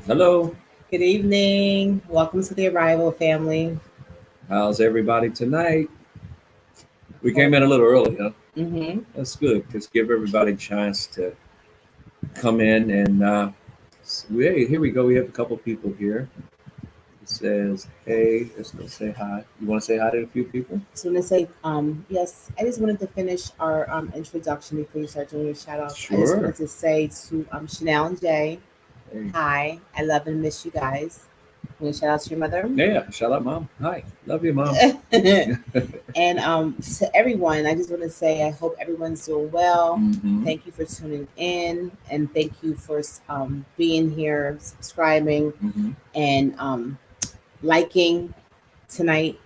Hello. Good evening. Welcome to the Arrival family. How's everybody tonight? We came Hope. in a little early, huh? Mm-hmm. That's good. Just give everybody a chance to come in and hey, here we go. We have a couple people here. It says, "Hey, let's go say hi." You want to say hi to a few people? Just want to say, yes, I just wanted to finish our introduction before you start doing your shout outs. I just Sure. wanted to say to Chanel and Jay, Hey. hi. I love and miss you guys. Want to shout out to your mother? Yeah. Shout out, mom. Hi. Love you, mom. And to everyone, I just want to say I hope everyone's doing well. Mm-hmm. Thank you for tuning in, and thank you for being here, subscribing, Mm-hmm. and liking tonight,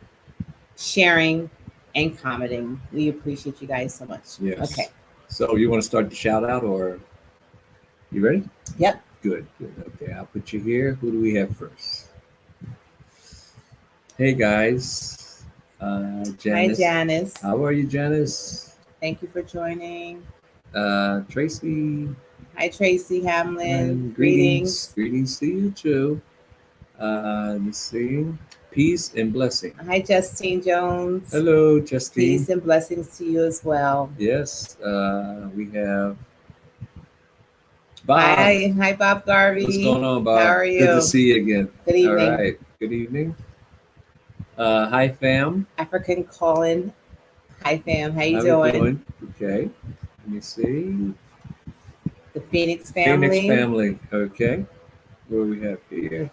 sharing, and commenting. We appreciate you guys so much. Okay. Yes. So you want to start the shout out, or you ready? Yep. Good. Good. Okay. I'll put you here. Who do we have first? Hey guys, Hi, Janice. Janice. How are you, Janice? Thank you for joining. Tracy, Hi, Tracy Hamlin. and greetings. Greetings. Greetings to you too. Let's see. Peace and blessing. Hi, Justine Jones. Hello, Justine. Peace and blessings to you as well. Yes, we have Bob. Hi, Bob What's Garvey. going on, How Bob? are Good to you? see you again. Good All evening. right. Good evening. Hi, fam. African Colin. Hi, fam. How you How we doing? doing? Okay. Let me see. The Phoenix Phoenix family. family. Okay. What do we have here?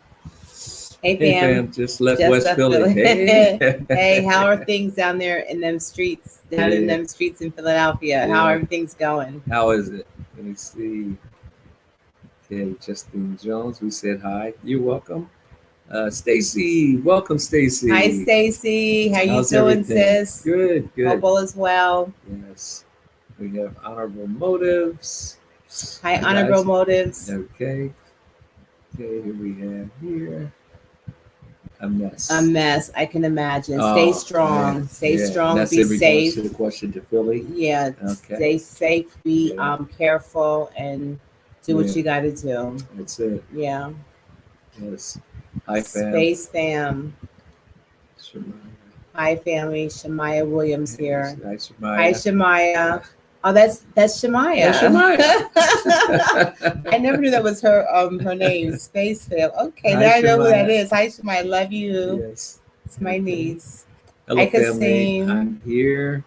Hey, Hey fam. fam, just left Just West left Philly. Philly. Hey. Hey, how are things down there in them streets? Down in Yeah, them streets in Philadelphia. How yeah. everything's going? How is it? Let me see. Okay, Justine Jones, we said hi. You're welcome. Stacy, welcome Hi, Stacy. Stacy. How you How's doing, everything? sis? Good, Hope good. all is well. Yes. We have honorable motives. Hi, Hi honorable guys. motives. Okay. Okay, here we have here a A mess. mess. I can imagine. Stay Oh man, strong. Stay yeah. And strong. that's Be in regards safe. to the question to Philly. Yeah. Okay. Stay safe. Be Yeah. careful and do Yeah. what you got to do. That's it. Yeah. Yes. Hi, fam. Space fam. Hi, family. Shamaya Williams here. Nice, Hi, Maya. Shamaya. Oh, that's That's Shamaya. Shemaya. I never knew that was her name. Space Fam. Okay, Hi, now I know who that Shemaya. is. Hi, Shamaya. Love you. Yes. It's my Okay. niece. Hello, Hi, family. Kasim. I'm here.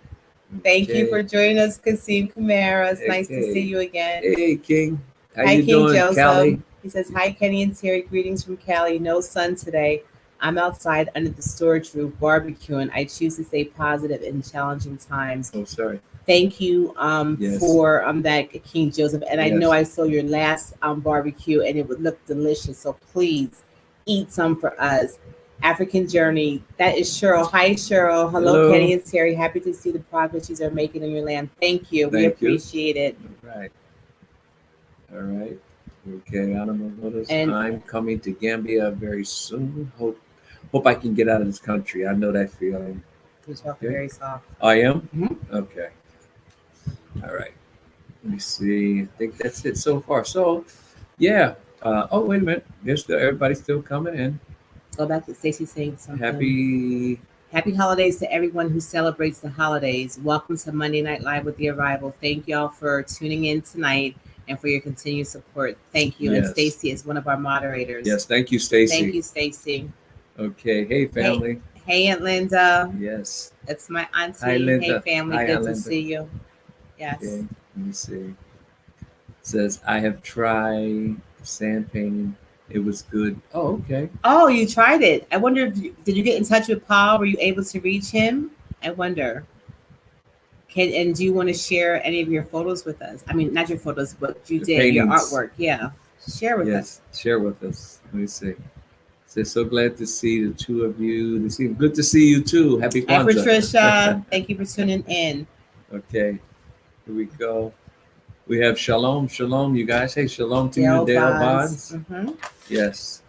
Thank you Okay. for joining us, Kasim Kamara. It's nice to see Okay. you again. Hey, King. How Hi, you King doing, Joseph. Callie? He says, hi, Kenny and Terry. Greetings from Cali. No sun today. I'm outside under the storage roof barbecuing. I choose to stay positive in challenging times. Oh, sorry. Thank you Yes. for that, King Joseph. And I know Yes. I saw your last barbecue and it would look delicious. So please eat some for us. African Journey. That is Cheryl. Hi, Cheryl. Hello, Hello. Kenny and Terry. Happy to see the progress you are making in your land. Thank you. We Thank you. appreciate it. All right. All right. Okay, Honorable Notice. And I'm coming to Gambia very soon. Hope I can get out of this country. I know that feeling. you're talking Okay. very soft. I am? Mhm. Okay. All right. Let me see. I think that's it so far. So, yeah. Oh, wait a minute. There's still everybody's still coming in. Go back to Stacy saying something. Happy. Happy holidays to everyone who celebrates the holidays. Welcome to Monday Night Live with the Arrival. Thank y'all for tuning in tonight and for your continued support. Thank you. And Yes. Stacy is one of our moderators. Yes. Thank you, Thank Stacy. you, Stacy. Okay. Hey, Hey, family. hey, Aunt Linda. Yes. That's my auntie. Hi, Linda. Hey, family. Hi, Good Aunt to Linda. see you. Yes. Okay. Let me see. It says I have tried sand painting. It was good. Oh, okay. Oh, you tried it. I wonder if did you get in touch with Paul? Were you able to reach him? I wonder. And do you want to share any of your photos with us? I mean, not your photos, but you The did your paintings. artwork. Yeah, share with us. Yes. Share with us. Let me see. Says so glad to see the two of you. They seem good to see you too. Happy Hi, Kwanzaa. Patricia. Thank you for tuning in. Okay. Here we go. We have Shalom, Shalom, you guys. Hey, Shalom to you, Dale Dale Bonds. Bonds. Yes.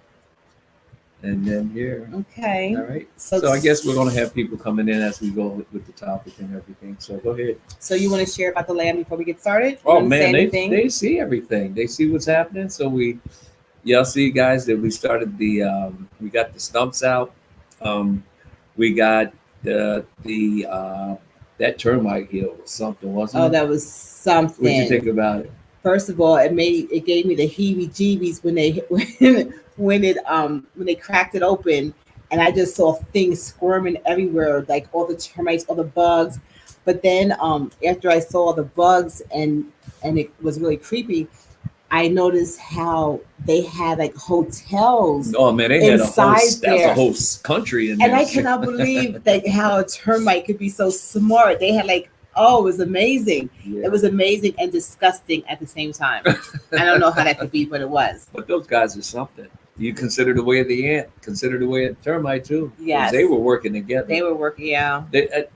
And then here. Okay. All right. So, So I guess we're going to have people coming in as we go with the topic and everything. So go ahead. so you want to share about the land before we get started? You Oh want to say man, anything? they see everything. They see what's happening. So y'all see, guys, that we started we got the stumps out. We got the that termite hill was something, wasn't Oh, it? that was something. What'd you think about it? First of all, it gave me the heebie-jeebies when they cracked it open, and I just saw things squirming everywhere, like all the termites, all the bugs. But then after I saw the bugs and it was really creepy, I noticed how they had like hotels. Oh man, they had Inside that's a there. whole country in there. And I cannot believe like how a termite could be so smart. They had like, oh, it was amazing. Yeah. It was amazing and disgusting at the same time. I don't know how that could be, but it was. But those guys are something. You consider the way of the ant, consider the way of the termite too. 'Cause Yes. they were working together. They were working, yeah.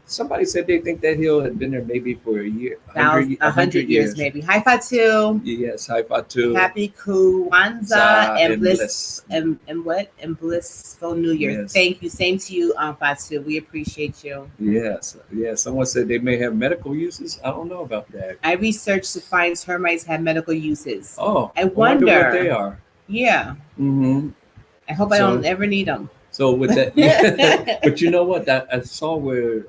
Somebody said they think that hill had been there maybe for a year, 100 years maybe. Hi Fatu. Yes, high five too. Happy Kwanzaa Zah and and bliss bliss. and what? And blissful New Year. Yes. Thank you. Same to you, Fatu. We appreciate you. Yes, yeah. Someone said they may have medical uses. I don't know about that. I researched to find termites have medical uses. Oh, I wonder wonder. what they are. Yeah. Mm-hmm. I hope I So- don't ever need them. So with that, but you know what? I saw where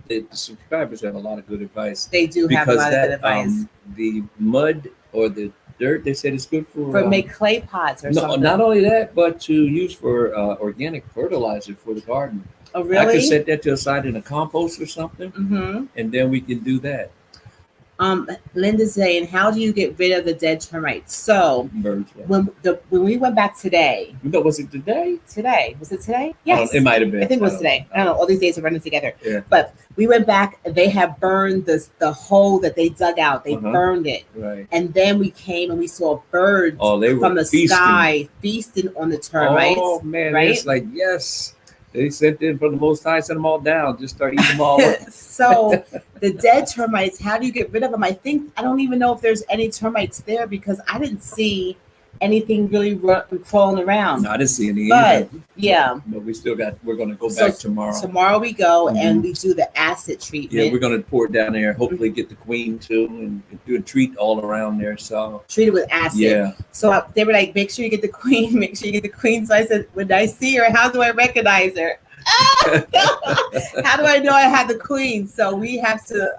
the subscribers have a lot of good advice They do have a because lot of that good advice. the mud or the dirt they said is good for Make clay pots or no, something. not only that, but to use for organic fertilizer for the garden. Oh, I really? could set that to the side in a compost or something, Mm-hmm. and then we can do that. Linda's saying, how do you get rid of the dead termites? So Birds. Yeah. when we went back today, No, was it today? was it today? Yes. It might have been. I think it was don't today. know. I don't know. All these days are running together. Yeah. But we went back. They had burned the hole that they dug out. They Uh-huh. burned it, Right. and then we came and we saw birds Oh, they were from the feasting. sky feasting on the termites. Oh man, right? it's like yes. They sent in from the Most High, sent them all down, just start eating them all up. So the dead termites, how do you get rid of them? I don't even know if there's any termites there because I didn't see anything really crawling around. No, I didn't see any. But either. yeah, But we still got. We're going to go So back tomorrow. tomorrow we go Mhm. and we do the acid Yeah, treatment. we're going to pour it down there. Hopefully, get the queen too, and do a treat all around there. So Treat it with acid. yeah, So they were like, make sure you get the queen, make sure you get the queen. So I said, when I see her, how do I recognize her? How do I know I had the queen? So we have to,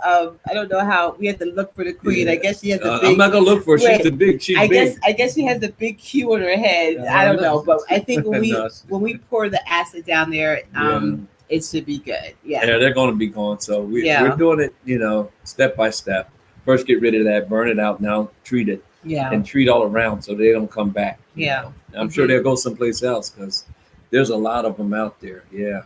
I don't know how, we have to look for the queen. Yeah. I guess she has the I'm big, not going to look for her. Wait, She's the big. She's I big. guess she has the big Q on her head. Yeah, I don't I know. know. But I think when No. when we pour the acid down there, it should be good. Yeah. Yeah, they're going to be gone. So Yeah. we're doing it, step by step. First, get rid of that, burn it out. Now, treat it Yeah. and treat all around so they don't come back. you Yeah. know. I'm sure Mhm. they'll go someplace else because there's a lot of them out there. Yeah,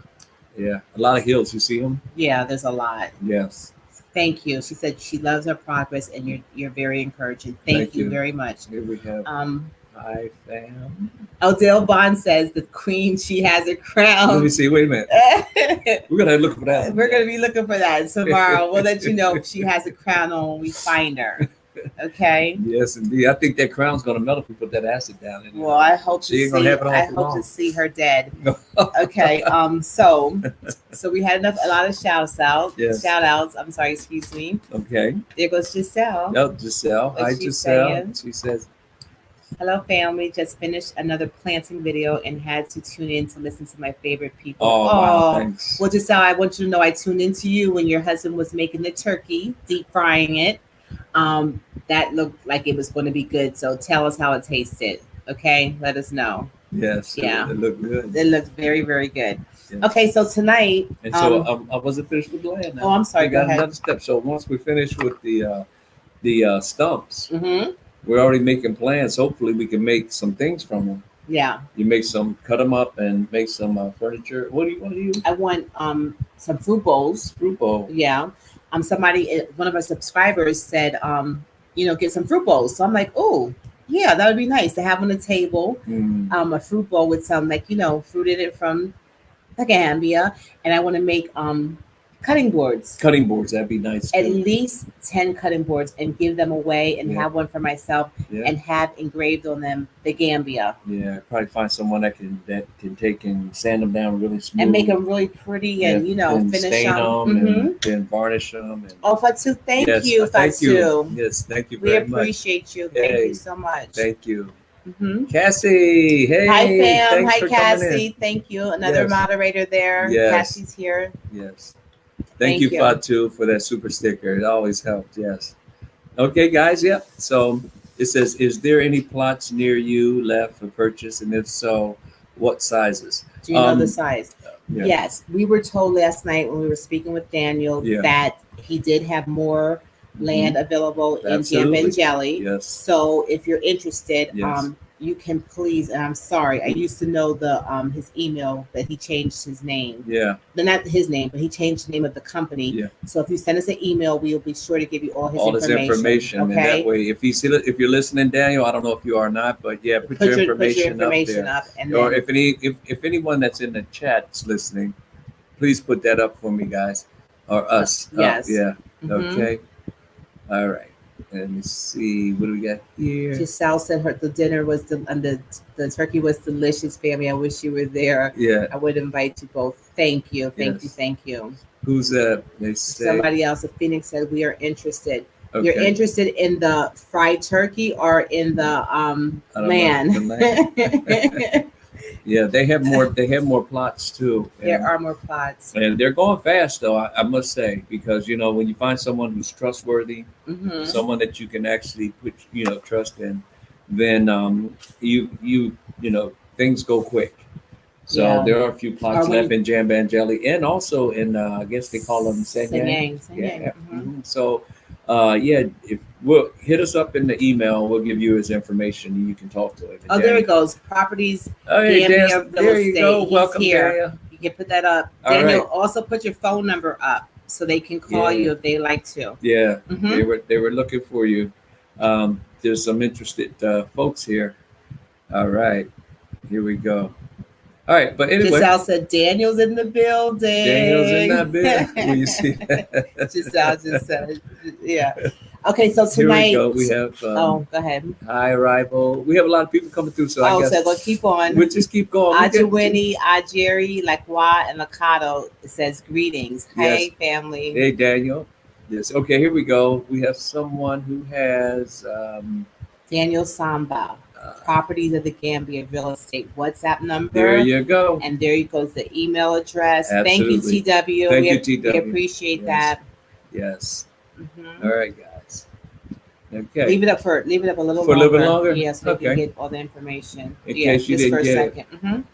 yeah, a lot of hills. You see them? Yeah, there's a lot. Yes. Thank you. She said she loves our progress and you're very encouraging. Thank Thank you you. very much. Here we have hi fam. Odell Bond says the queen, she has a Let crown. me see. Wait a minute. We're gonna look for that. We're gonna be looking for that tomorrow. We'll let you know if she has a crown on when we find her. Okay. Yes, indeed. I think that crown's gonna melt if we put that acid down in there. Well, I hope She to ain't gonna see. have it on I for hope long. to see her dead. Okay. So we had a lot of shouts out. Yes. Shout outs. I'm sorry. Excuse me. Okay. There goes Giselle. Oh, Giselle. What's Hi, she Giselle. saying? She says, Hello, family. Just finished another planting video and had to tune in to listen to my favorite people. "Oh, wow, thanks." Well, Giselle, I want you to know I tuned into you when your husband was making the turkey, deep frying it. That looked like it was going to be good. So tell us how it tasted. Okay, let us know. Yes. Yeah. It looked good. It looked very, very good. Yes. Okay, so tonight. And so I wasn't finished with the land. Now. Oh, I'm sorry, We go got ahead. another step. So once we finish with the stumps, Mhm. we're already making plans. Hopefully, we can make some things from them. Yeah, You make some, cut them up, and make some furniture. What do you want to use? I want some fruit bowls. Fruit bowl. Yeah. One of our subscribers said, get some fruit bowls. So I'm like, oh, yeah, that would be nice to have on the table. Mm. A fruit bowl with some fruit in it from the Gambia. And I want to make cutting boards. Cutting boards. That'd be nice. At too. least 10 cutting boards and give them away and Yeah. have one for myself Yeah. and have engraved on them the Gambia Yeah, probably find someone that can take and sand them down really smooth and make them really pretty and and finish stain them. them Mhm. and then varnish them. And Oh, Fatu, thank yes, you, thank Fatu. you. Yes, thank you We very much. appreciate you. Thank Hey, you so much. Thank you. hmm Cassie, hey, Hi, fam. thanks Hi, for coming in. Cassie. Thank you. Another Yes. moderator there. Yes. Cassie's here. Yes. Thank Thank you, you. Fatu, for that super sticker. It always helped. Yes. Okay, guys. Yep. So it says, is there any plots near you left for purchase? And if so, what sizes? Do you know the size? Yeah. Yes. We were told last night when we were speaking with Daniel Yeah. that he did have more land available in Jam Absolutely. and Jelly. Yes. So if you're interested, Yes. you can please. And I'm sorry, I used to know the his email that he changed his name. Yeah. Not his name, but he changed the name of the company. Yeah. So if you send us an email, we'll be sure to give you all his information. Okay. And that way, if you're listening, Daniel, I don't know if you are or not, but yeah, put your information up there. And Or then, if anyone that's in the chat's listening, please put that up for me, guys, or us. Yes. Yeah. Mhm. Okay. All right. Let me see. What do we got here? Giselle said the dinner was and the turkey was delicious, family. I wish you were there. Yeah. I would invite you both. Thank you. Thank you. Yes. Thank you. Who's that? They say. Somebody else at Phoenix said we are interested. Okay. You're interested in the fried turkey or in the lamb? Yeah, they have more. They have more plots too. There are more plots, and they're going fast, though. I must say, because when you find someone who's trustworthy, someone that you can actually put trust in, then things go quick. So there are a few plots left in Jam and Jelly, and also in I guess they call them Senyang. Yeah. So if we'll hit us up in the email, we'll give you his information and you can talk to him. Oh, there it goes. Properties. Oh, hey, Dan, there you go. He's Welcome, here. Daniel. You can put that up. All Daniel, right. also put your phone number up so they can call you if they like to. Yeah, they were looking for you. There's some interested folks here. All right, here we go. All right, but anyway. Giselle said Daniel's in the building. Daniel's in that building. Will you see that? Giselle just said, yeah. Okay, so tonight. Here we go. We have. Go ahead. Hi, Arrival. We have a lot of people coming through, so I guess. So we'll keep on. We'll just keep going. Ajawini, Ajeri, Lakwa, and Lakato. It says greetings. Hey, family. Hey, Daniel. Yes. Okay, here we go. We have someone who has. Daniel Samba. Properties of the Gambia Real Estate WhatsApp number. There you go. And there goes the email address. Absolutely. Thank you, TW. Thank you, TW. We appreciate that. Yes. All right, guys. Okay. Leave it up a little for longer. A little bit longer. Yes, so we can get all the information. In case you just didn't for a get second.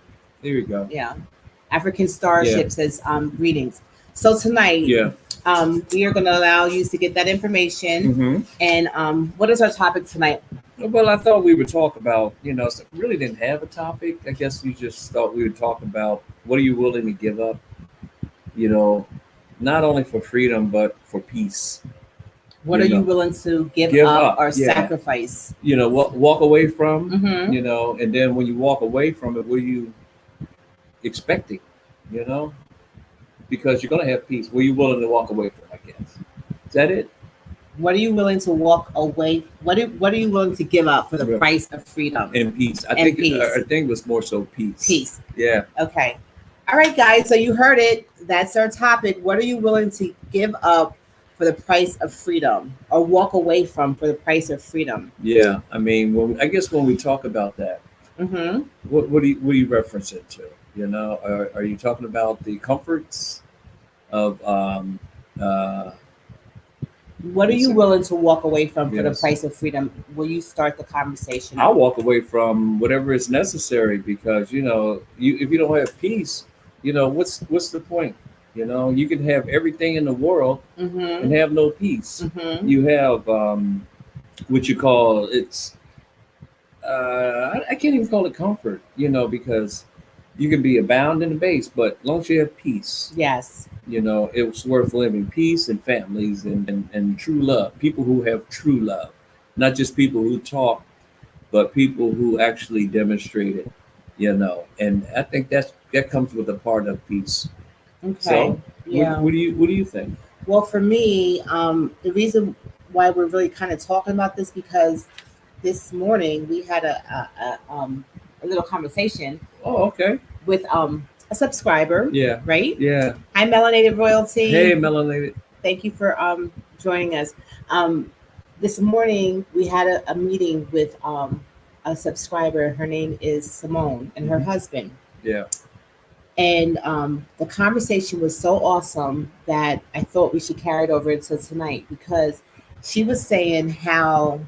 There you go. Yeah. African Starship says greetings. So tonight, we are going to allow you to get that information. And what is our topic tonight? Well, I thought we would talk about, really didn't have a topic. I guess we just thought we would talk about what are you willing to give up, not only for freedom, but for peace. What are you willing to give up or sacrifice? Walk away from, and then when you walk away from it, what are you expecting, because you're going to have peace. What are you willing to walk away from, I guess? Is that it? What are you willing to walk away? What are you willing to give up for the price of freedom and peace? I think it was more so peace. Peace. Yeah. Okay. All right, guys. So you heard it. That's our topic. What are you willing to give up for the price of freedom, or walk away from for the price of freedom? Yeah. I mean, when we talk about that, what do you reference it to? Are you talking about the comforts of what are you willing to walk away from for the price of freedom? Will you start the conversation? I'll walk away from whatever is necessary because, if you don't have peace, what's the point? You can have everything in the world and have no peace. You have what you call I can't even call it comfort, because you can be abound in the base, but as long as you have peace. Yes. It's worth living. Peace and families and true love. People who have true love. Not just people who talk, but people who actually demonstrate it, And I think that comes with a part of peace. Okay. So, what do you think? Well, for me, the reason why we're really kind of talking about this because this morning we had a little conversation. Oh, okay. With a subscriber. Yeah. Right? Yeah. Hi, Melanated Royalty. Hey, Melanated. Thank you for joining us. This morning we had a meeting with a subscriber. Her name is Simone, and her husband. Yeah. And the conversation was so awesome that I thought we should carry it over until tonight, because she was saying how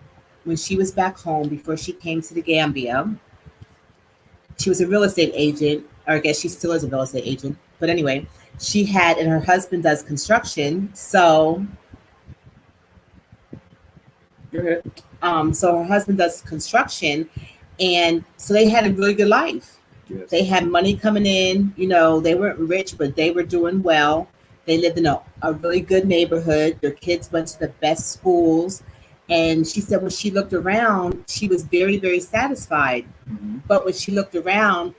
when she was back home before she came to the Gambia, she was a real estate agent, or I guess she still is a real estate agent. But anyway, she had, and her husband does construction. So, Go ahead. so her husband does construction, and so they had a really good life. Yes. They had money coming in. You know, they weren't rich, but they were doing well. They lived in a really good neighborhood. Their kids went to the best schools. And she said when she looked around, she was very, very satisfied. Mhm. But when she looked around,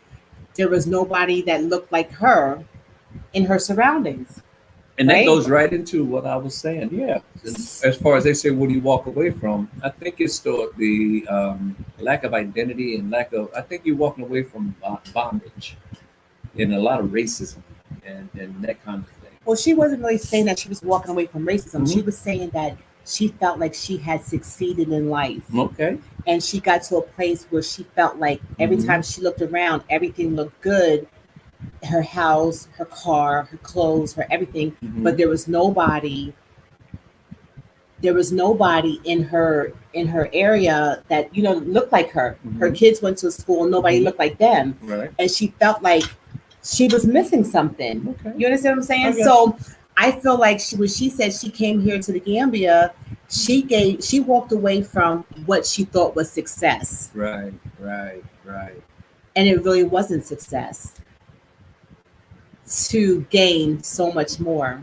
there was nobody that looked like her in her surroundings. And that Right? goes right into what I was saying. Yeah. As far as they say, what do you walk away from? I think it's the lack of identity and lack of, I think you're walking away from bondage and a lot of racism and that kind of thing. Well, she wasn't really saying that she was walking away from racism. Mhm. She was saying that she felt like she had succeeded in life. Okay. And she got to a place where she felt like every Mhm. time she looked around, everything looked good. Her house, her car, her clothes, her everything. Mhm. But there was nobody in her area that, you know, looked like her. Her Mhm. kids went to school, nobody Mhm. looked like them. Right. And she felt like she was missing something. Okay. You understand what I'm saying? I got So I feel like when she said she came here to the Gambia, she walked away from what she thought was success. Right. And it really wasn't success to gain so much more.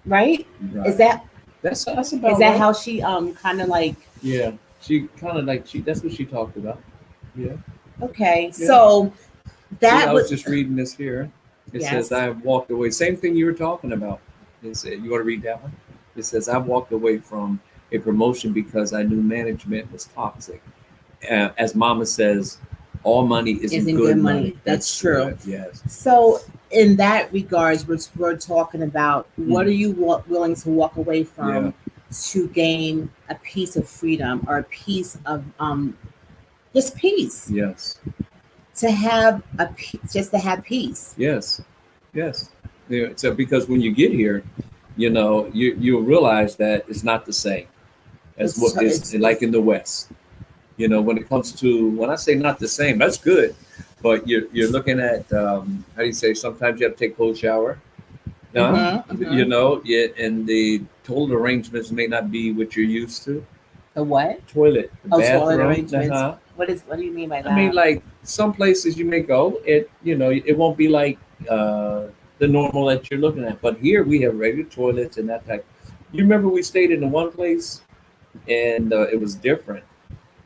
Right? Right. Is that that's about is that right. how she kind of like Yeah. She kind of like that's what she talked about. Yeah. okay. Yeah. So See, that I was was just reading this here. It Yes. says I walked away. Same thing you were talking about. It said, you want to read that one? It says I walked away from a promotion because I knew management was toxic. As Mama says, all money isn't good money. That's true. correct, yes. So in that regards, we're talking about what Mhm. are you willing to walk away from to gain a piece of freedom or a piece of just peace, Yes. to have just to have peace. Yes. Yes. Yeah, so because when you get here, you know, you'll realize that it's not the same as It's- what is it's- like in the West. You know, when it comes to, when I say not the same, that's good. But you're looking at how do you say, sometimes you have to take a cold shower. No, Mhm. you know, yeah, and the toilet arrangements may not be what you're used to. The what? Toilet, the Toilet bathroom, arrangements. uh-huh. What do you mean by that? I mean, like some places you may go, it won't be like the normal that you're looking at. But here we have regular toilets and that type. You remember we stayed in the one place, and it was different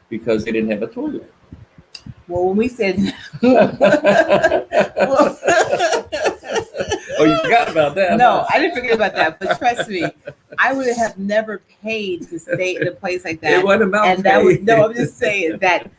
because they didn't have a toilet. well, when we said Oh, you forgot about that? no, huh? I didn't forget about that. But trust me, I would have never paid to stay in a place like that. It wasn't about And that was pay. no, I'm just saying that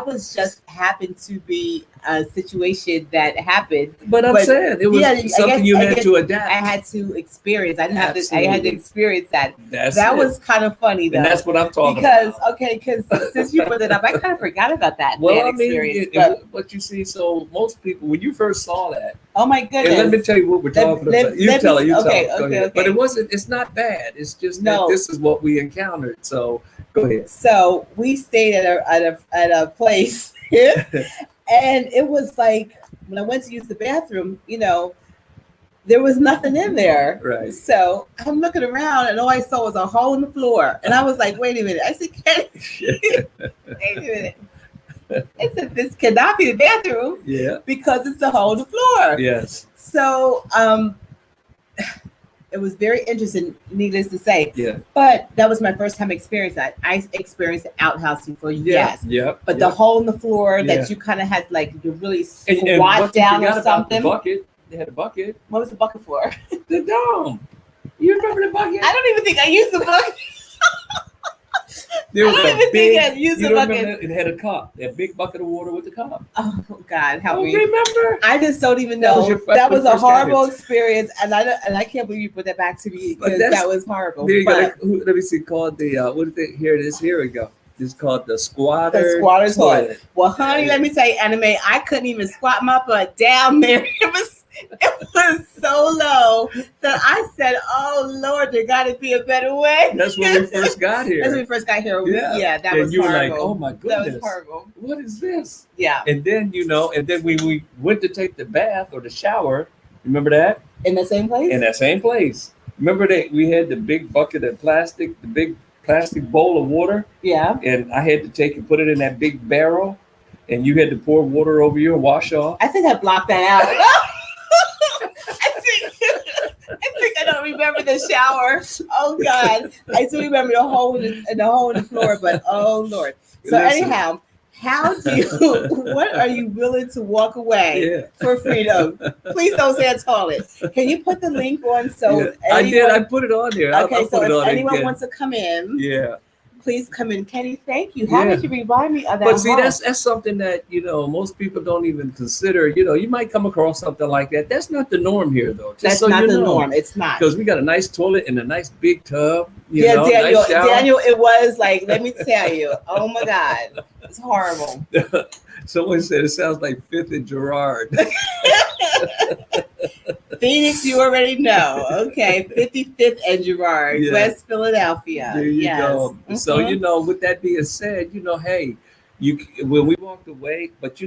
was just happened to be a situation that happened. But I'm But, saying it was yeah, I something guess- you I had guess to I adapt. had to experience. I didn't have to. I had to Absolutely. experience that. That's That it. was kind of funny though. And that's what I'm talking because about. because since you brought it up, I kind of forgot about that Well, bad I mean, experience. what you see, so most people, when you first saw that, Oh my and goodness! let me tell you what we're talking about. You tell it. okay, Go okay, ahead. But okay. it's not bad. It's just No. that this is what we encountered. So go ahead. So we stayed at a place, and it was like when I went to use the bathroom, you know, there was nothing in there. Right. So I'm looking around, and all I saw was a hole in the floor, and I was like, "Wait a minute!" I said, "Wait a minute!" I said, "This cannot be the bathroom Yeah. because it's a hole in the floor." Yes. So it was very interesting, needless to say. Yeah. But that was my first time experiencing that. I experienced outhouse before, yes. Yep. But the hole in the floor Yeah. that you kind of had, like, you really and squat what you down forgot or about something. the bucket. They had a bucket. What was the bucket for? The dome. You remember the bucket? I don't even think I used the bucket. There was I don't a even big. think I used You the don't bucket. remember that? It had a cup. That big bucket of water with the cup. Oh God, help Oh, me! remember? I just don't even That know. was your That was a first horrible guidance. experience, and I can't believe you put that back to me But because that's- that was horrible. There you But go. Let me see. Called the what is it? Here it is. Here we go. It's called the squatter. The squatter's toilet. Well, honey, let me tell you, Anime, I couldn't even squat my butt down there. It was so low that I said, "Oh Lord, there got to be a better way." That's when we first got here. That's when we first got here. Yeah, that and was you were horrible. like, "Oh my goodness, that was horrible." What is this? Yeah, And then we went to take the bath or the shower. Remember that? in the same place. In that same place. Remember that we had the big bucket of plastic, the big plastic bowl of water, Yeah, and I had to take and put it in that big barrel, and you had to pour water over you and wash off. I think I blocked that out. I think I don't remember the shower. Oh God, I still remember the hole in the floor. But oh Lord. So Listen. anyhow, how do you? What are you willing to walk away for freedom? Please don't say a toilet. Can you put the link on? So I did. I put it on there. Okay, I'll so put it if on anyone again. wants to come in, Yeah. please come in. Kenny, thank you. How Yeah. did you remind me of that? But see, home? that's something that most people don't even consider. You might come across something like that. That's not the norm here, though. Just That's so not you the know. norm. It's not. Because we got a nice toilet and a nice big tub. Daniel, nice shower. Daniel, it was like, let me tell you, oh my God, it's horrible. Someone said it sounds like Fifth and Gerard. Phoenix, you already know. Okay, 55th and Gerard, Yeah. West Philadelphia. There you yes. go. Mhm. So with that being said, hey, when we walked away, but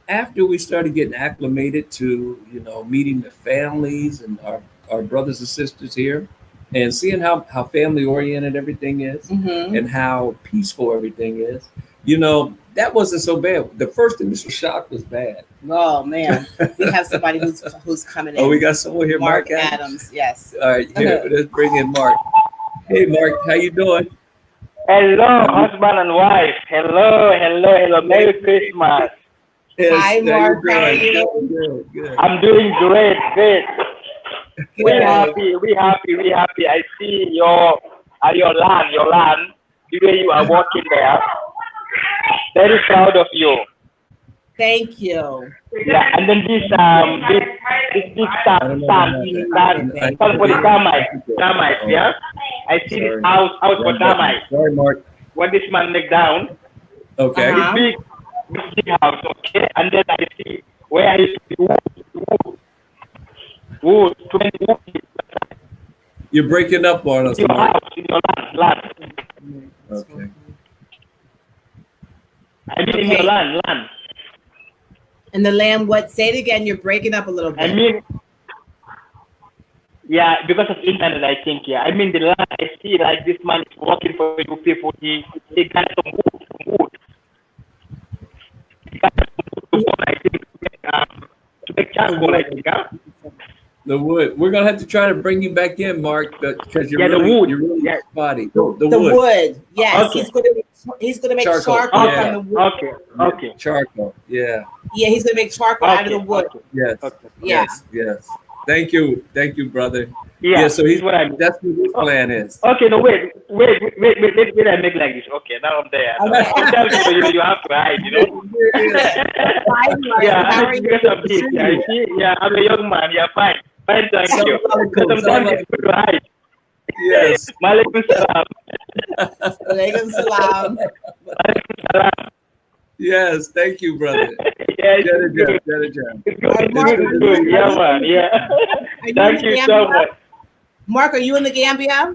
after we started getting acclimated to meeting the families and our brothers and sisters here, and seeing how family oriented everything is, Mhm. and how peaceful everything is, that wasn't so bad. The first initial shock was bad. Oh man, we have somebody who's coming in. Oh, we got someone here, Mark Adams. Adams. Yes. All right, here, let's bring in Mark. Hey, Mark, how you doing? Hello, husband and wife. Hello. Merry Christmas. Yes, Hi, how Mark. you How are doing? you? Good. I'm doing great. We Good. happy. I see your land, the way you are working there. Very proud of you. Thank you. Yeah, and then this big stand for the termites, yeah. I see this house for termites. Sorry, Mark. What this man make down? Okay. Uh-huh. Big house, okay, and then I see where is wood, 20 wood. You're breaking up on us, Your Mark. house, in your land. Okay. I mean, in your land. And the lamb, what? Say it again. You're breaking up a little bit. I mean, yeah, because of internet, I think, yeah. I mean, the land, I see like this man is working for you people. He got some wood. He got some wood, I think, to make charcoal, I think, huh? The wood. We're gonna have to try to bring you back in, Mark, because you're Yeah, the really, wood. you're really Yeah. spotty. The wood. Yes, Okay. he's gonna make Charcoal. charcoal Yeah. from the wood. Okay. Charcoal. Yeah. Yeah, he's gonna make charcoal out of the wood. Okay. Yes. Okay. Yeah. Yes. Thank you, brother. Yeah, So he's what I mean. that's what his plan is. Okay, no, wait, I make like this. Okay, now I'm there. You have to hide, you know? Hi, Mark. Yeah, How are you? because of this. Yeah, you see? Yeah, I'm a young man. Yeah, fine. Fine, thank you. Because sometimes it's good to hide. Yes. Malaikum salam. Alaikum salam. Malaikum salam. Yes. Thank you, brother. Yeah, it's Jada good. Jam. It's good. Mark, It's good. Yeah, man. Yeah. Are you Thank in the you so Gambia? much. Mark, are you in the Gambia?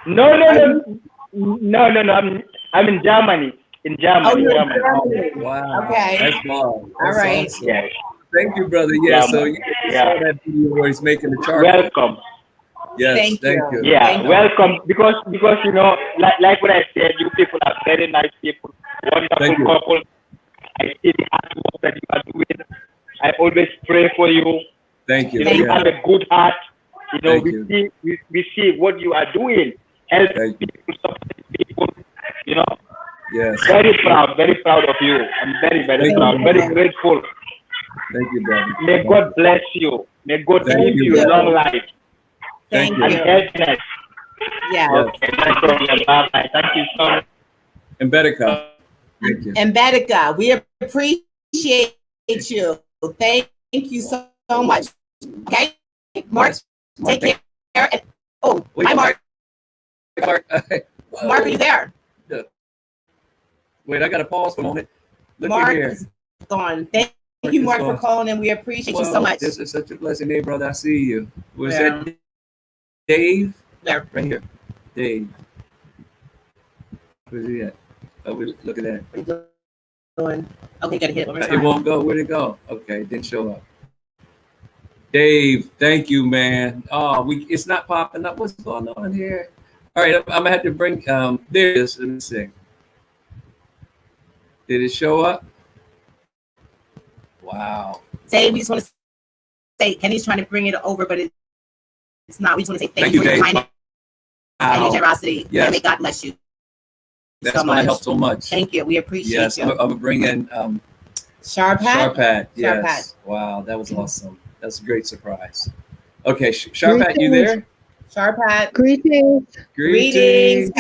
No. I'm in Germany. In Germany. Oh, you're in Germany. Germany. Wow. Okay. That's long. All That's right. awesome. Yeah. Thank you, brother. Yeah. Yeah, So man. you Yeah. saw that video where he's making the charcoal. Welcome. Yes. Thank Thank you. you. Yeah, Thank you. welcome. Because like what I said, you people are very nice people, Thank wonderful you. couple. I see the hard work that you are doing. I always pray for you. Thank you. You know, you Yeah. have a good heart. You know, Thank we see what you are doing. Helping Thank you. people, supporting people. You know, Yes. very proud of you. I'm very Thank proud, you. very grateful. Thank you, brother. May God bless you. May God Thank give you. you long life Thank Thank and you. healthiness. Yeah. Okay, no problem. Bye. Thank you so much. And Betica. Thank you. And Batica, we appreciate you. Thank you so much. Okay, Mark, take care. And, hi, Mark. Mark. Mark, are you there? Wait, I got to pause for a moment. Look Mark at here. is gone. Thank you, Mark, for calling in. We appreciate you so much. This is such a blessing. Hey, brother, I see you. Was Yeah. that Dave? Yeah. Right here. Dave. Where's he at? Oh, look at that. What are you doing? Okay, gotta hit it one more It time. won't go. Where'd it go? Okay, it didn't show up. Dave, thank you, man. Oh, it's not popping up. What's going on here? All right, I'm gonna have to bring. There it is. Let me see. Did it show up? Wow. Dave, we just want to say, Kenny's trying to bring it over, but it's not. We just want to say thank you for your Dave. kindness and your generosity. Yes. May God bless you. That's so going to much. help so much. Thank you. We appreciate Yes, you. I'm going to bring in Sharpat. Yes. Wow, that was awesome. That's a great surprise. Okay, Sharpat, you there? Sharpat. Greetings. Greetings.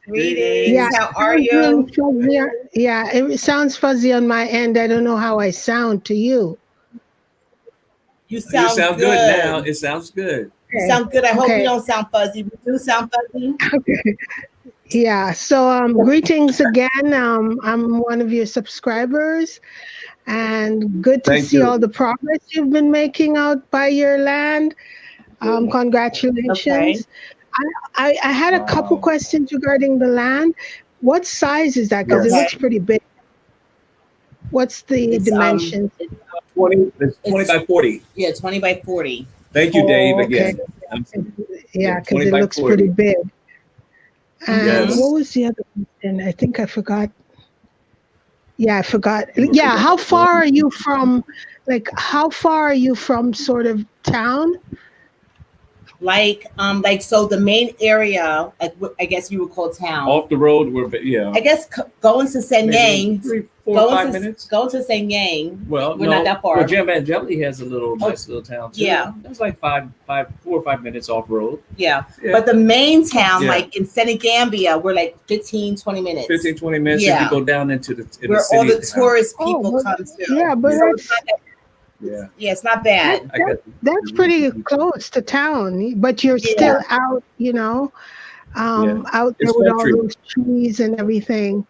Greetings. Yeah, How are you? Yeah, it sounds fuzzy on my end. I don't know how I sound to you. You sound good now. It sounds good. You sound good. I hope you don't sound fuzzy. We do sound fuzzy. Okay. Yeah. So greetings again. I'm one of your subscribers, and good to see all the progress you've been making out by your land. Congratulations. Okay. I had a couple questions regarding the land. What size is that? Because it looks pretty big. What's the dimensions? It's 20 by 40. Yeah, 20 by 40. Thank you, Dave, again. Yeah, because it looks pretty big. And what was the other question? I think I forgot. Yeah, I forgot. Yeah, how far are you from sort of town? So the main area, I guess you would call town. Off the road, I guess going to Sanyang. 3, 4, 5 minutes. Go to Sanyang. Well, we're not that far. Well, Jambanjelly has a nice little town too. Yeah, it's like 4 or 5 minutes off road. Yeah. But the main town, like in Senegambia, we're like 15, 20 minutes. 15, 20 minutes. Yeah. If you go down into the where all the tourist people come to. Yeah, but it's not bad. That's pretty close to town, but you're still out, out there with all those trees and everything.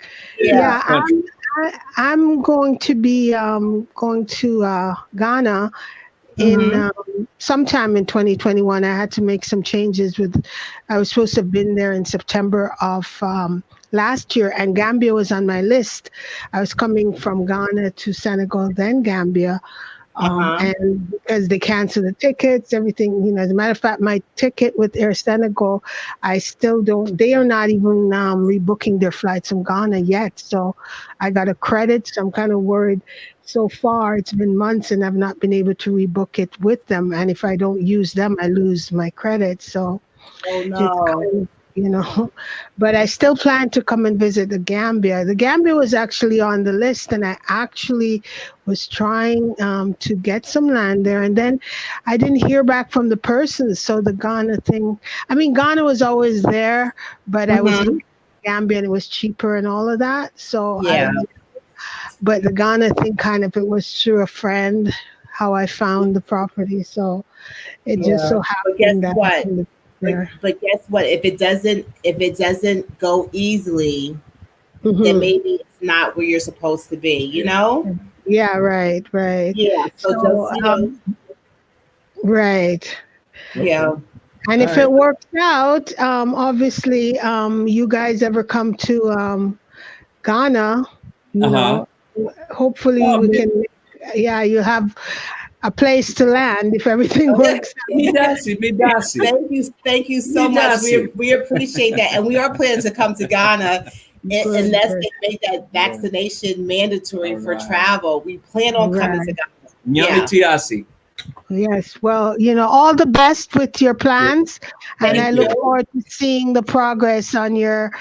I'm going to be going to Ghana in sometime in 2021. I had to make some changes I was supposed to have been there in September of last year, and Gambia was on my list. I was coming from Ghana to Senegal, then Gambia. And because they canceled the tickets, everything, as a matter of fact, my ticket with Air Senegal, they are not even rebooking their flights from Ghana yet. So I got a credit. So I'm kind of worried. So far, it's been months and I've not been able to rebook it with them. And if I don't use them, I lose my credit. So but I still plan to come and visit the Gambia. The Gambia was actually on the list, and I actually was trying to get some land there, and then I didn't hear back from the person. So the Ghana thing, Ghana was always there, but I was looking at Gambia and it was cheaper and all of that. So but the Ghana thing it was through a friend how I found the property. So it just so happened that. But guess what? If it doesn't go easily, then maybe it's not where you're supposed to be. Yeah. Right. Yeah. So right. Yeah. And if it works out, obviously, you guys ever come to Ghana? Hopefully we can. Yeah, you have a place to land if everything works out. Thank you so much. We appreciate that, and we are planning to come to Ghana unless they make that vaccination mandatory for travel. We plan on coming to Ghana. Yes, well, all the best with your plans, and I look forward to seeing the progress on your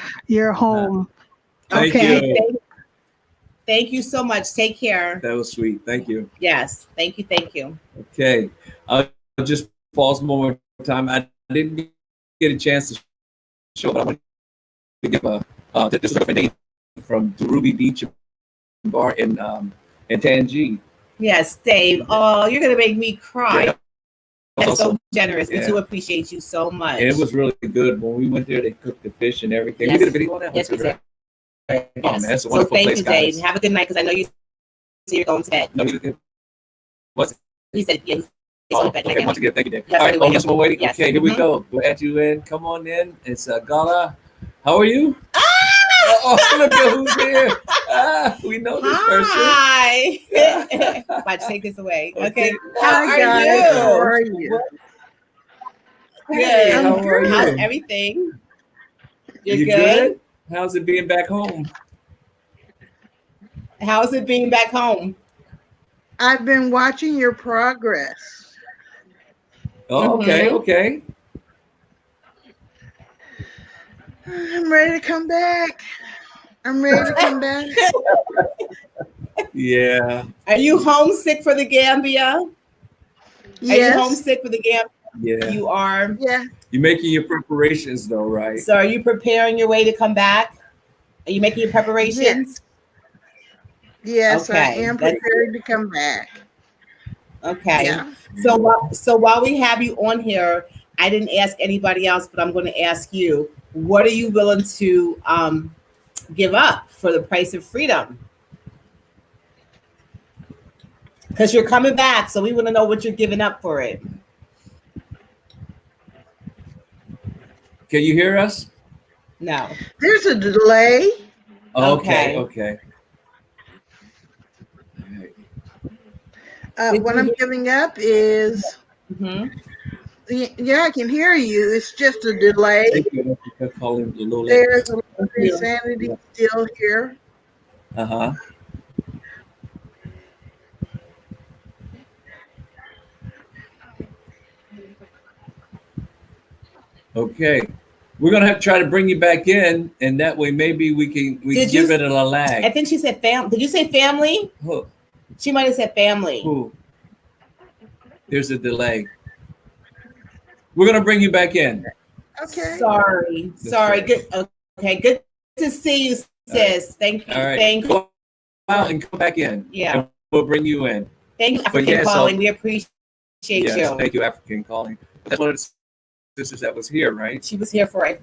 home. Thank you so much. Take care. That was sweet. Thank you. Yes. Thank you. Okay. I'll just pause one more time. I didn't get a chance to show, but I want to give this recommendation from the Ruby Beach Bar in Tangier. Yes, Dave. Oh, you're going to make me cry. That's so generous. We do appreciate you so much. And it was really good. When we went there, they cooked the fish and everything. We did a video on that. Yes, we did. Yes. man, it's a So wonderful thank place, you, Dave. guys. Have a good night, because I know you say you're going to bed. No, you- what's He said, yeah, he's Oh, going to bed. okay, once again, thank you, Dave. Yes, All right, we're oh, yes, we're waiting. Yes. Okay, here we Mhm. go. We'll add you in. Come on in. It's Gala. How are you? Ah! Oh, look at who's here. We know this Hi. person. About to take this away. Okay. Okay. Hi, How are guys. you? How are you? Good. Hey, how I'm are you? How's everything? You're You good? How's it being back home? How's it being back home? I've been watching your progress. Oh, okay, okay. I'm ready to come back. I'm ready to come back. Yeah, Are you homesick for the Gambia? Are you Yes. homesick for the Gambia? yeah. You are. Yeah. You're making your preparations though, right? So are you preparing your way to come back? Are you making your preparations? Yes, I Okay, am that's- prepared to come back. Okay. Yeah. So while we have you on here, I didn't ask anybody else, but I'm going to ask you, what are you willing to give up for the price of freedom? Because you're coming back, so we want to know what you're giving up for it. Can you hear us? No. There's a delay. Okay, Okay. okay. All right. What I'm giving up is, Mhm. yeah, I can hear you. It's just a delay. Thank you for calling the low There's a little Thank you. insanity still here. Uh-huh. Okay. We're gonna have to try to bring you back in, and that way maybe we can Did give you- it a I lag. think she said family. Did you say family? Who? She might have said family. Who? There's a delay. We're gonna bring you back in. Okay. Sorry. right. Good. Okay. Good to see you, sis. Thank you. All right. Thank you. Go out and come back in. Yeah. And we'll bring you in. Thank you, African yeah, so- calling. We appreciate Yes, you. thank you, African calling. That's one of the sisters that was here, right? She was here for I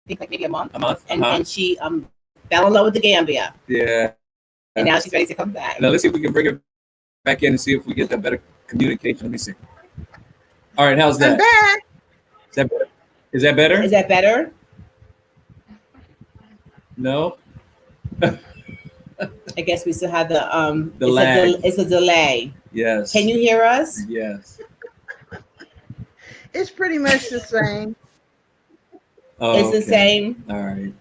think like maybe a month, A month. and Uh-huh. and she fell in love with the Gambia, Yeah. and now she's ready to come back. Now let's see if we can bring her back in and see if we get that better communication. Let me see. All right, how's I'm that? back. Is that better? Is that better? Is that better? No. I guess we still have the The lag. It's a delay. Yes. Can you hear us? Yes. It's pretty much the same. Oh, It's the okay. same. All right.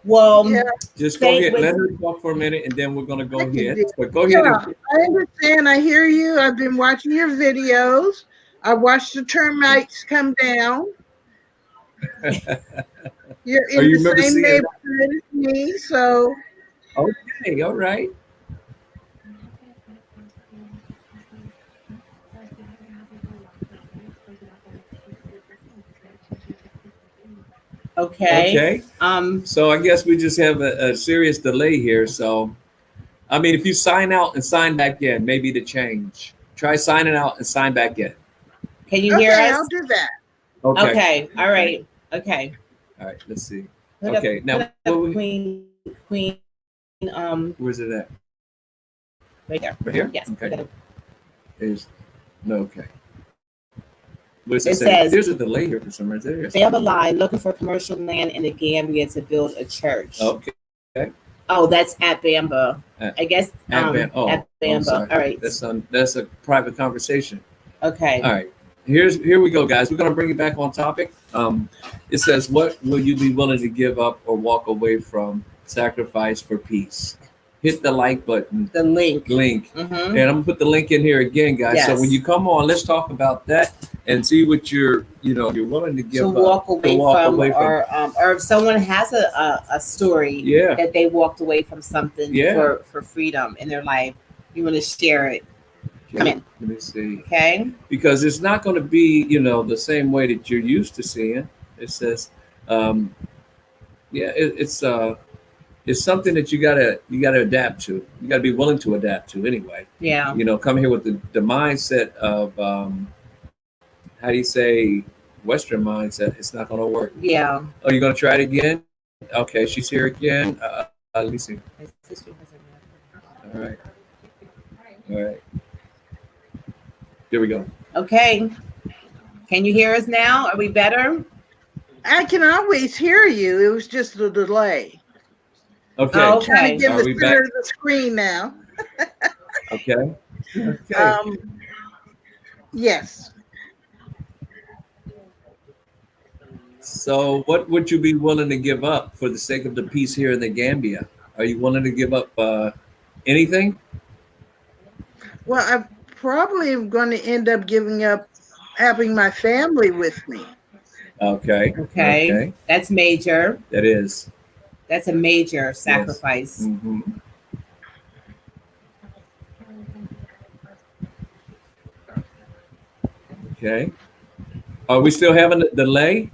Well, Yeah. Just go Thank ahead. you. Let her talk for a minute, and then we're gonna go Thank you, ahead. dear. But go ahead. Yeah, I understand. I hear you. I've been watching your videos. I watched the termites come down. You're Oh, in you the remember same seeing that? neighborhood as me, so Okay. All right. okay. Okay. So I guess we just have a serious delay here. So, I mean, if you sign out and sign back in, maybe to change. Try signing out and sign back in. Can you hear okay, us? I'll do that. Okay. Okay. All right. Okay. All right. Let's see. Put up- Okay, now, put up what we- Queen. Where's it at? Right there. Right here? Yes. Okay. There's no. Okay. What does It it say? says- There's a delay here for some reason. There is. Bamba line looking for commercial land in the Gambia to build a church. Okay. Oh, that's at Bamba. At- I guess At Ban- oh, at I'm Bamba. sorry. All right. That's a private conversation. Okay. All right. Here we go, guys. We're gonna bring it back on topic. It says, "What will you be willing to give up or walk away from? Sacrifice for peace." Hit the like button. The link. And Mm-hmm. I'm gonna put the link in here again, guys. So Yes. when you come on, let's talk about that and see what you're willing to give To up. walk away from, away from. or if someone has a story Yeah. that they walked away from something Yeah. for freedom in their life, you want to share it. Come in. Let me see. Okay. Because it's not going to be, the same way that you're used to seeing. It says, it's something that you gotta adapt to. You gotta be willing to adapt to anyway. Yeah. Come here with the mindset of, how do you say, Western mindset. It's not going to work. Yeah. Oh, you're going to try it again? Okay, she's here again. let me see. My sister has All right. All right. Here we go. Okay. Can you hear us now? Are we better? I can always hear you. It was just a delay. Okay. Oh, Trying to okay. get in Are the we center back? of the screen now. Okay. Okay. Yes. So, what would you be willing to give up for the sake of the peace here in the Gambia? Are you willing to give up anything? Well, I probably am going to end up giving up having my family with me. Okay. Okay. Okay. That's major. That is. That's a major sacrifice. Mm-hmm. Okay. Are we still having a delay?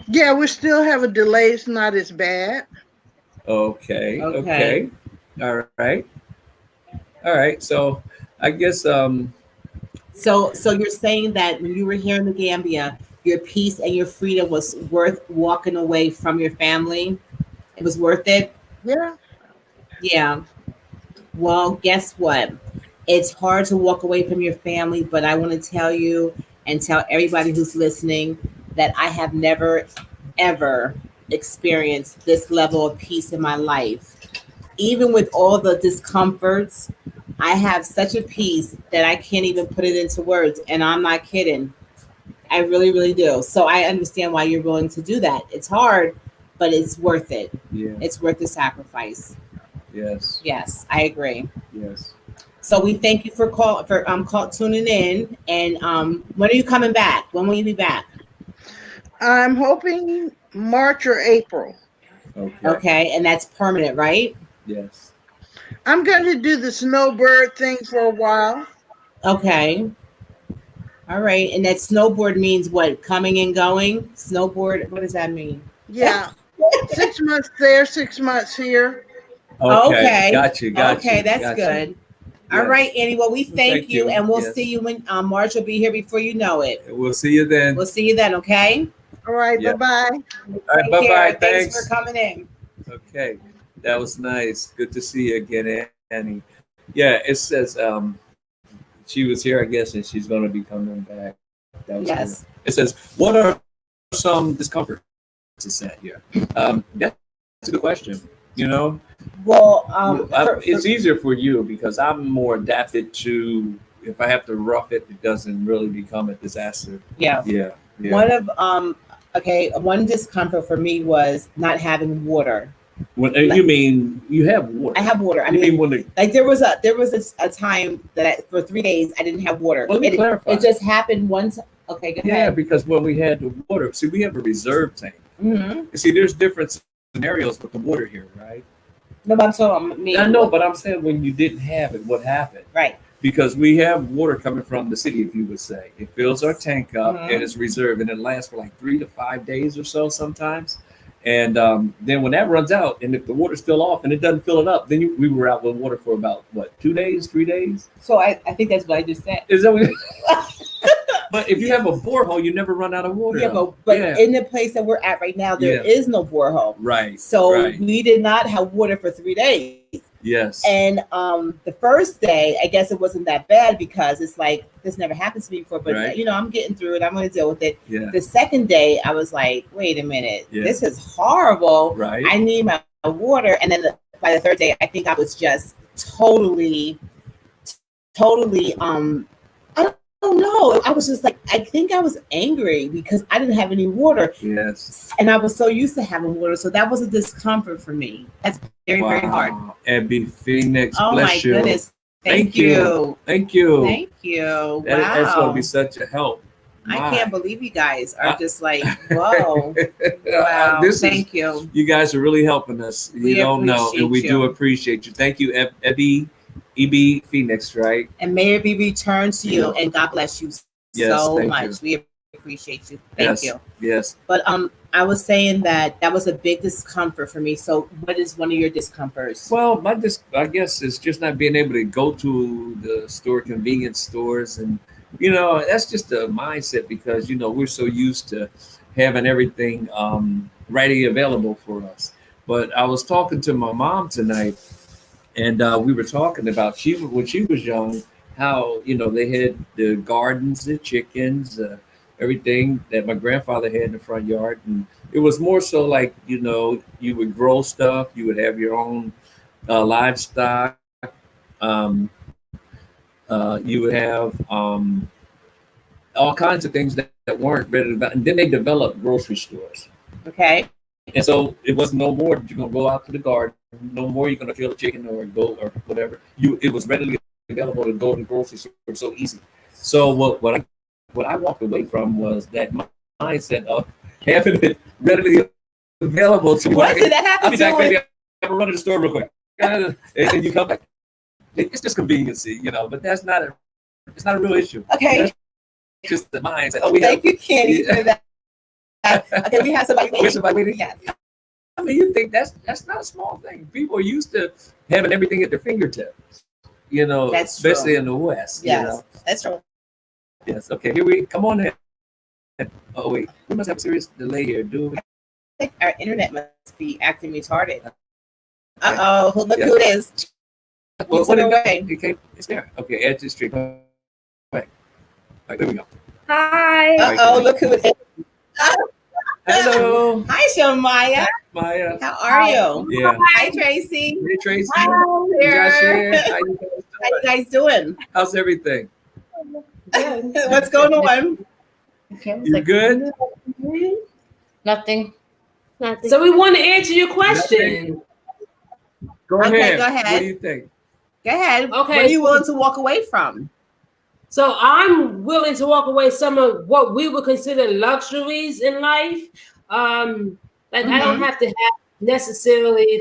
Yeah, we still have a delay. It's not as bad. Okay. Okay. Okay. All right. All right. So, I guess So you're saying that when you were here in the Gambia, your peace and your freedom was worth walking away from your family? It was worth it? Yeah. Yeah. Well, guess what? It's hard to walk away from your family, but I want to tell you and tell everybody who's listening that I have never, ever experienced this level of peace in my life. Even with all the discomforts, I have such a peace that I can't even put it into words. And I'm not kidding. I really, really do. So I understand why you're willing to do that. It's hard, but it's worth it. yeah. It's worth the sacrifice. Yes. Yes, I agree. Yes. So we thank you for tuning in. And when are you coming back? When will you be back? I'm hoping March or April. Okay. Okay, and that's permanent, right? Yes. I'm going to do the snowbird thing for a while. Okay. All right. And that snowboard means what? Coming and going? Snowboard, what does that mean? Yeah. 6 months there, 6 months here. Okay. Got you. Got Okay, you. that's got good. You. All Yes. right, Annie. Well, we thank you, and we'll Yes. see you when March will be here before you know it. We'll see you then. We'll see you then, okay? All right. Yeah. Bye-bye. All right. Take Bye-bye. care. Thanks. Thanks for coming in. Okay. That was nice. Good to see you again, Annie. Yeah, it says she was here, I guess, and she's going to be coming back. That was Yes. good. It says, what are some discomforts? It said here. That's a good question. You know, Well, it's easier for you because I'm more adapted to. If I have to rough it, it doesn't really become a disaster. yeah. Yeah. Yeah. One of one discomfort for me was not having water. When you mean you have water? I have water. I You mean, mean when the like there was a time that for 3 days I didn't have water. Well, let me clarify. It just happened once. Okay, go yeah, ahead. because when we had the water, see, we have a reserve tank. Mm-hmm. See, there's different scenarios with the water here, right? No, but I'm talking me. I know, but I'm saying when you didn't have it, what happened? Right. Because we have water coming from the city, if you would say. It fills our tank up Mhm. and it's reserved, and it lasts for like 3 to 5 days or so sometimes. And then when that runs out, and if the water's still off and it doesn't fill it up, then we were out with water for about, what, 2 days, 3 days? So I think that's what I just said. Is that what But if you have a borehole, you never run out of water. Yeah, though. but Yeah. in the place that we're at right now, there is no borehole. Right. So right. we did not have water for 3 days. Yes. And the first day, I guess it wasn't that bad because it's like this never happened to me before. But Right. I'm getting through it. I'm going to deal with it. yeah. The second day, I was like, wait a minute, Yeah. this is horrible. Right. I need my water. And then by the third day, I think I was just totally. I don't know. I was just like, I think I was angry because I didn't have any water. Yes. And I was so used to having water. So that was a discomfort for me. That's very, very hard. Abby Phoenix, Oh bless my you. goodness. Thank Thank you. you. Thank you. Thank you. That's going to Wow. be such a help. I can't believe you guys are I- just like, whoa. Wow. Thank you. You guys are really helping us. You We don't know, and we appreciate do you. appreciate you. Thank you, EB Phoenix, right? And may it be returned to you. And God bless you Yes, so thank much. you. We appreciate you. Thank Yes. you. Yes. But I was saying that was a big discomfort for me. So what is one of your discomforts? Well, I guess it's just not being able to go to the store, convenience stores, and that's just a mindset because we're so used to having everything ready available for us. But I was talking to my mom tonight, and we were talking about when she was young, how they had the gardens, the chickens, everything that my grandfather had in the front yard, and it was more so like you would grow stuff, you would have your own livestock, um, you would have all kinds of things that weren't better about, and then they developed grocery stores. Okay. And so it was no more that you're gonna go out to the garden, no more you're gonna kill a chicken or a goat or whatever. It was readily available to go to the grocery store so easy. So what I walked away from was that mindset of having it readily available to me. What did that happen I'll be back, to baby. it? I'm gonna run to the store real quick. And you come back. It's just conveniency, but it's not a real issue. Okay. That's just the mindset. Oh, we Thank have you, Kenny, for that. Okay, we have somebody waiting. somebody waiting. Yes. I mean, you think that's not a small thing. People are used to having everything at their fingertips, That's especially true. in the West. Yes, that's true. Yes. Okay, here we come on in. Oh wait, we must have a serious delay here, do we? I think our internet must be acting retarded. Uh-oh, look who it is. Well, It's away. okay, it's there. Okay, add to the stream. All right, there we go. Hi. Uh-oh, look who it is. Hello, Hi, Shamaya. Maya. How are you? Yeah. Hi, Tracy. Hey, Tracy. Hi, Josh, How how you guys you guys doing? How's everything? What's going on? You good? Nothing. Nothing. So we want to answer your question. Go Okay, ahead. go ahead. What do you think? Go ahead. Okay. What are you willing to walk away from? So I'm willing to walk away some of what we would consider luxuries in life. I don't have to have necessarily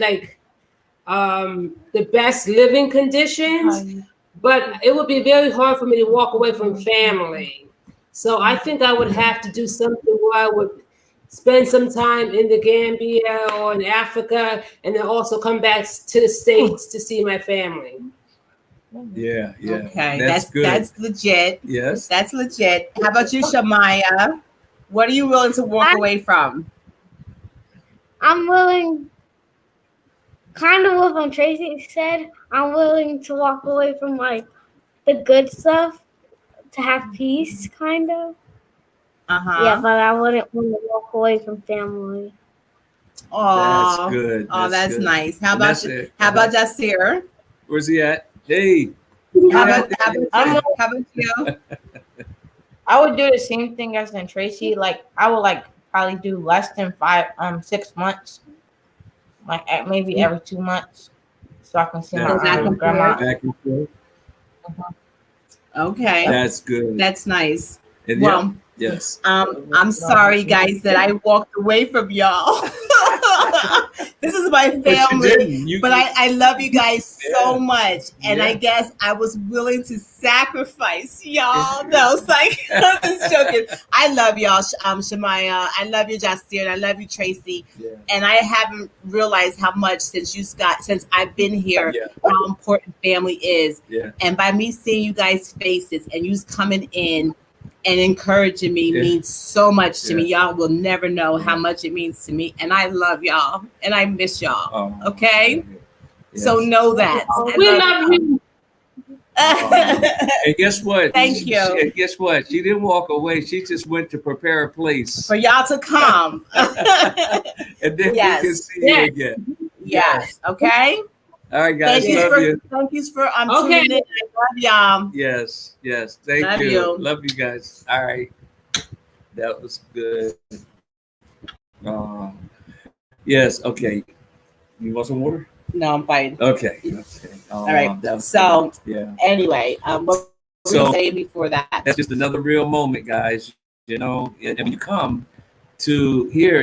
the best living conditions, but it would be very hard for me to walk away from family. So I think I would have to do something where I would spend some time in the Gambia or in Africa, and then also come back to the States to see my family. Yeah. Okay, That's good. That's legit. Yes. That's legit. How about you, Shamaya? What are you willing to walk away from? I'm willing, kind of what Tracy said, I'm willing to walk away from the good stuff to have peace, kind of. Uh-huh. Yeah, but I wouldn't want to walk away from family. Oh, That's good. Oh, that's good. nice. How And about that's you? it. How about Jasir? Where's he at? Hey. How about you? I would do the same thing as in Tracy. I would probably do less than 6 months, maybe every 2 months, so I can see Yeah. my grandma. Back and forth. Okay, That's good. that's nice. And Well, yes. I'm sorry, guys, that I walked away from y'all. This is my But you family. didn't. But I love you guys so much. And I Yeah. guess I was willing to sacrifice y'all. No, it's like, I'm just joking. I love y'all, Shamaya. I love you, Jasir. And I love you, Tracy. Yeah. And I haven't realized how much since I've been here, Yeah. how important family is. Yeah. And by me seeing you guys' faces and you coming in and encouraging me Yeah. means so much to me. Yeah. Y'all will never know how much it means to me. And I love y'all and I miss y'all. Oh, Okay? yes. So know that. We love you. And guess what? Thank you. And guess what? She didn't walk away. She just went to prepare a place. For y'all to come. And then Yes. we can see Yeah. you again. Yes. Okay. All right, guys. Thank you Love for you. tuning in. I love y'all. Yes. Thank Love you. you. Love you guys. All right. That was good. Yes. Okay. You want some water? No, I'm fine. Okay. All right. That was So good. Yeah. anyway, what were So- you saying before that? That's just another real moment, guys. And when you come to here,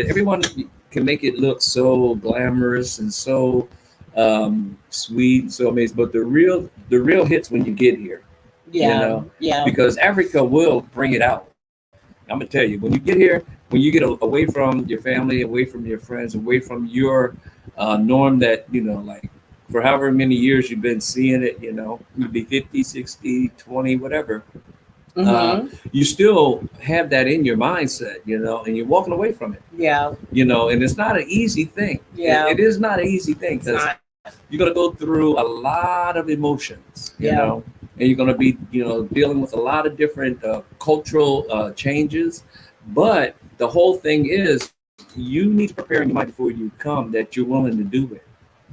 everyone can make it look so glamorous and so sweet, so amazing. But the real hits when you get here, Yeah. Yeah. because Africa will bring it out. I'm gonna tell you, when you get here, when you get away from your family, away from your friends, away from your norm that, for however many years you've been seeing it, you'd be 50, 60, 20, whatever. you still have that in your mindset, and you're walking away from it, Yeah. and it's not an easy thing. Yeah. It is not an easy thing It's because not. you're going to go through a lot of emotions, Yeah. and you're going to be, dealing with a lot of different cultural changes. But the whole thing is, you need to prepare in your mind before you come that you're willing to do it.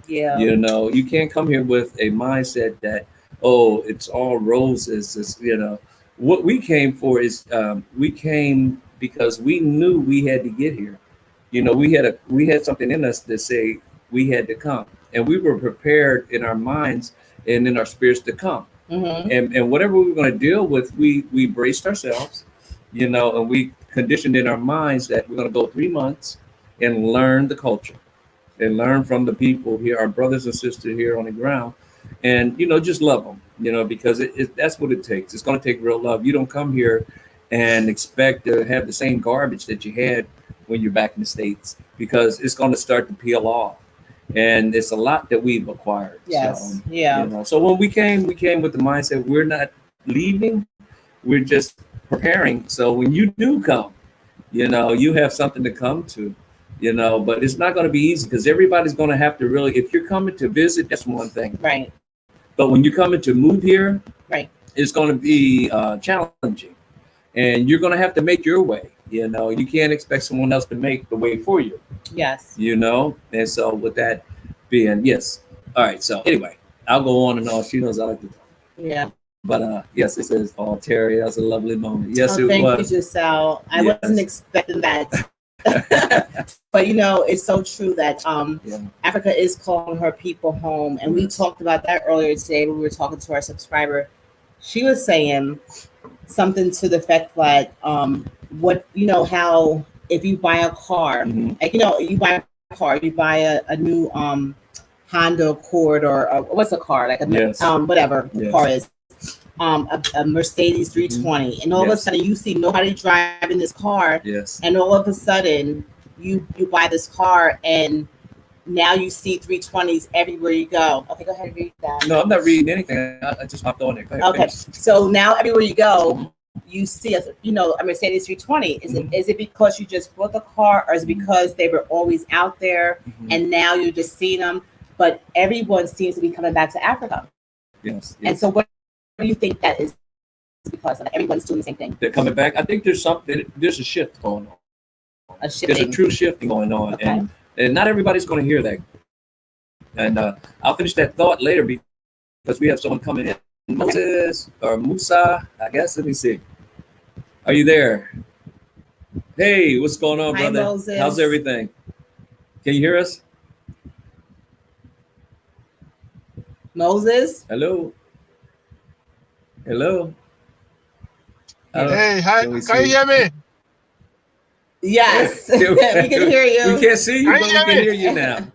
Yeah. You can't come here with a mindset that, oh, it's all roses. What we came for is we came because we knew we had to get here. We had something in us that say we had to come, and we were prepared in our minds and in our spirits to come. And whatever we were going to deal with, we braced ourselves, and we conditioned in our minds that we're going to go 3 months and learn the culture and learn from the people here, our brothers and sisters here on the ground, and just love them, because that's what it takes. It's going to take real love. You don't come here and expect to have the same garbage that you had when you're back in the States, because it's going to start to peel off, and it's a lot that we've acquired. Yes. So, Yeah. So when we came with the mindset we're not leaving, we're just preparing. So when you do come, you have something to come to. But it's not going to be easy because everybody's going to have to really, if you're coming to visit, that's one thing. Right. But when you're coming to move here, Right. it's going to be challenging, and you're going to have to make your way. You can't expect someone else to make the way for you. Yes. And so with that being, yes. All right. So anyway, I'll go on and on. She knows I like to talk. Yeah. But yes, it says, "Oh, Terry, that was a lovely moment." Yes, it thank was. you, Giselle. I Yes. wasn't expecting that. But it's so true that Yeah. Africa is calling her people home, and we talked about that earlier today when we were talking to our subscriber. She was saying something to the effect that what how if you buy a car, Mhm. like you buy a car, you buy a new Honda Accord or what's a car, like a Yes. whatever the Yes. car is, a Mercedes 320, and all of a Yes. sudden you see nobody driving this car, Yes. and all of a sudden you buy this car, and now you see 320s everywhere you go. Okay, go ahead and read that. No, I'm not reading anything. I just hopped on it. Go ahead, Okay, finish. so now everywhere you go, you see a Mercedes 320. Mhm. Is it because you just bought the car, or is it because they were always out there Mhm. and now you're just seeing them? But everyone seems to be coming back to Africa. Yes. And Yes. so what do you think that is because of? Everyone's doing the same thing. They're coming back. I think there's a shift going on. A There's a shifting. true shifting going on, Okay. and not everybody's going to hear that. And I'll finish that thought later because we have someone coming in. Moses or Musa, I guess. Let me see. Are you there? Hey, what's going on, Hi, brother? Moses. How's everything? Can you hear us? Moses? Hello? Hello? I don't- Hey, hi, can we can you see? hear me? Yes. we can hear you. We can't see you, Can but you we hear can me? hear you now.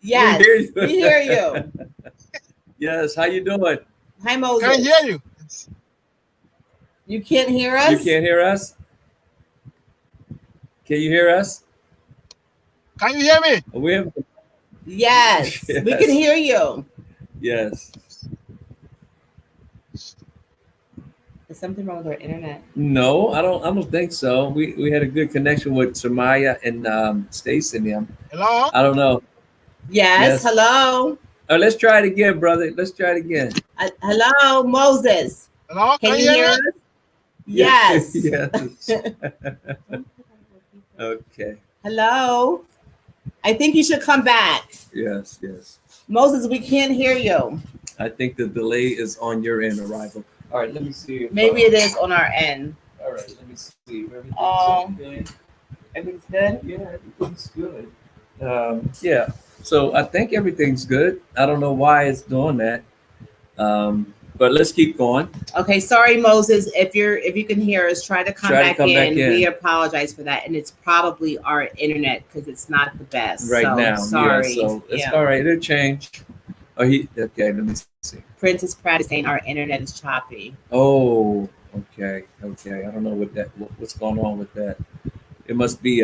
Yes. We hear you. We hear you. Yes, how you doing? Hi, Moses. Can you hear you? You can't hear us? You can't hear us? Can you hear us? Can you hear me? We have, Yes. We Yes. can hear you. yes. Is something wrong with our internet? No, I don't think so. We had a good connection with Samaya and Stacy and them. Hello? I don't know. Yes. Yes. Hello. Let's try it again, brother. Let's try it again. Hello, Moses. Hello? Can you hear us? Yes. Yes. Okay. Hello. I think you should come back. Yes, yes. Moses, we can't hear you. I think the delay is on your end, Arrival. All right, let me see. If, Maybe it is on our end. All right, let me see. Everything's okay. Everything's good? Yeah, everything's good. Yeah, so I think everything's good. I don't know why it's doing that, but let's keep going. Okay, sorry, Moses. If you can hear us, try to come, back, in. We apologize for that, and it's probably our internet because it's not the best Right so, now. Sorry. Yeah, so it's Yeah. all right. It'll change. Oh, okay. Let me see. Princess Pratt is saying our internet is choppy. Oh, okay. I don't know what's going on with that. It must be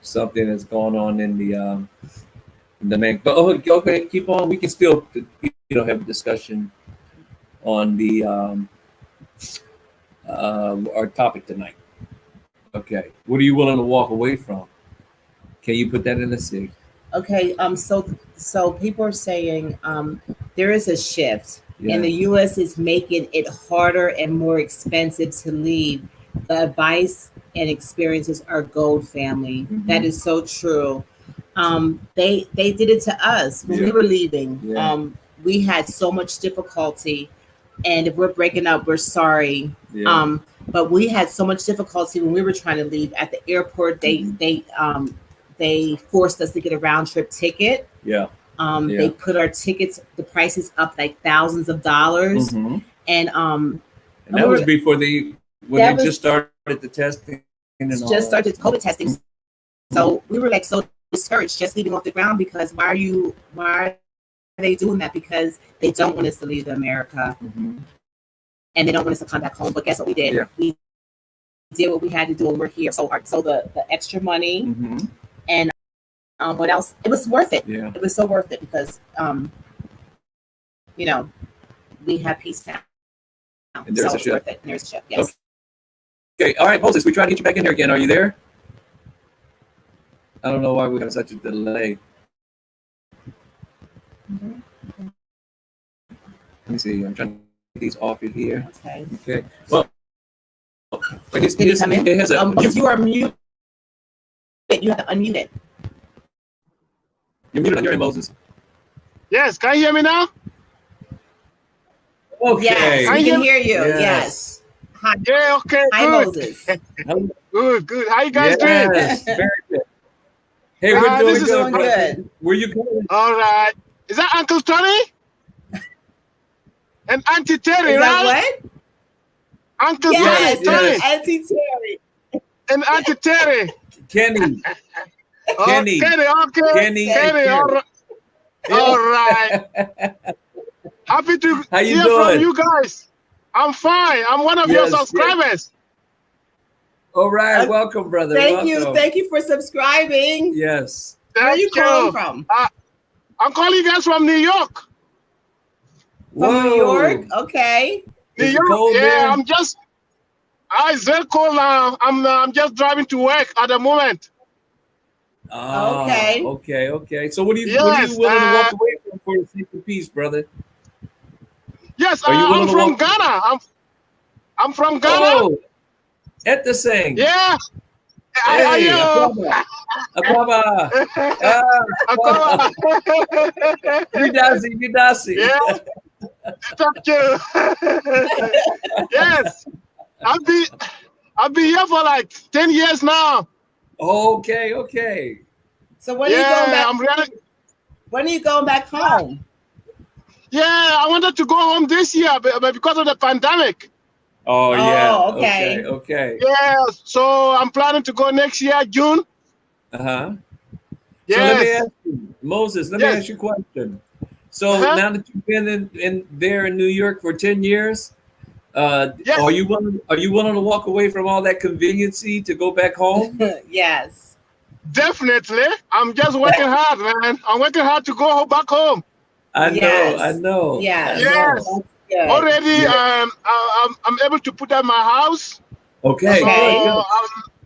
something that's going on in the main. But okay, keep on. We can still have a discussion on the our topic tonight. Okay, what are you willing to walk away from? Can you put that in the C? Okay. So people are saying there is a shift, Yeah. and the U.S. is making it harder and more expensive to leave. The advice and experiences are gold, family. Mhm. That is so true. They did it to us when we Yeah. were leaving. Yeah. We had so much difficulty, and if we're breaking up, we're sorry. Yeah. But we had so much difficulty when we were trying to leave at the airport. They forced us to get a round trip ticket. Yeah. Yeah. They put our tickets, the prices up like thousands of dollars. Mhm. And And that was before when That they was- just started the testing and all. just started COVID testing. So we were like so discouraged just leaving off the ground because why are they doing that? Because they don't want us to leave America Mhm. and they don't want us to come back home. But guess what we did? Yeah. We did what we had to do and we're here. So the extra money Mhm. and what else? It was worth it. Yeah. It was so worth it because we have peace now. And there's so a it's ship. worth it. And there's a ship. Yes. Okay. All right, Moses, we try to get you back in there again. Are you there? I don't know why we have such a delay. Mhm. Let me see. I'm trying to get these off of here. Okay. Okay. Well, but Did he come in? it has a, If you are muted, you have to unmute it. you're muted on your end, Moses. Yes, can you hear me now? Okay. Yes, we can hear you. Yes. Yes. Hi, Yeah, okay, hi good. Moses. Good. How you guys doing? Yes, very good. Hey, we're Ah, doing this is good. doing brother. good. Where you going? All right. Is that Uncle Tony? And Auntie Terry, Is that right? what? Uncle Yes, Tony, yes. Auntie Terry. and Auntie Terry. Kenny. Oh, Kenny. Kenny, okay. Kenny. Kenny, all right. All right. Happy to How you hear doing? from you guys. I'm fine. I'm one of your Yes, subscribers. All right. Welcome, brother. Thank you. Welcome. Thank you for subscribing. Yes. Where are you Thank calling you. from? I'm calling you guys from New York. From New Whoa. York? Okay. New Is it York. cold Yeah, there? it's very cold now. I'm just driving to work at the moment. Ah, Okay. Okay. So what are you Yes, willing to walk away from for the sake of peace, brother? Yes, Are you willing I'm to from walk- Ghana. I'm from Ghana. Oh, at the same. Yeah. Hey, I Akaba. Ah, you dasi. Yeah. Thank you. Yes. I've been here for like 10 years now. Okay. So when are you going back? I'm really. When are you going back home? Yeah, I wanted to go home this year, but because of the pandemic. Oh, yeah. okay. Okay. Yeah, so I'm planning to go next year, June. Uh-huh. So let me Yes. ask you, Moses, let Yes. me ask you a question. So Uh-huh. now that you've been in New York for 10 years, Yes. are you willing to walk away from all that conveniency to go back home? Yes. Definitely. I'm just working hard, man. I'm working hard to go back home. I Yes. know. Yes. Yes. That's good. Already, Yeah. I'm able to put up my house. Okay. Okay.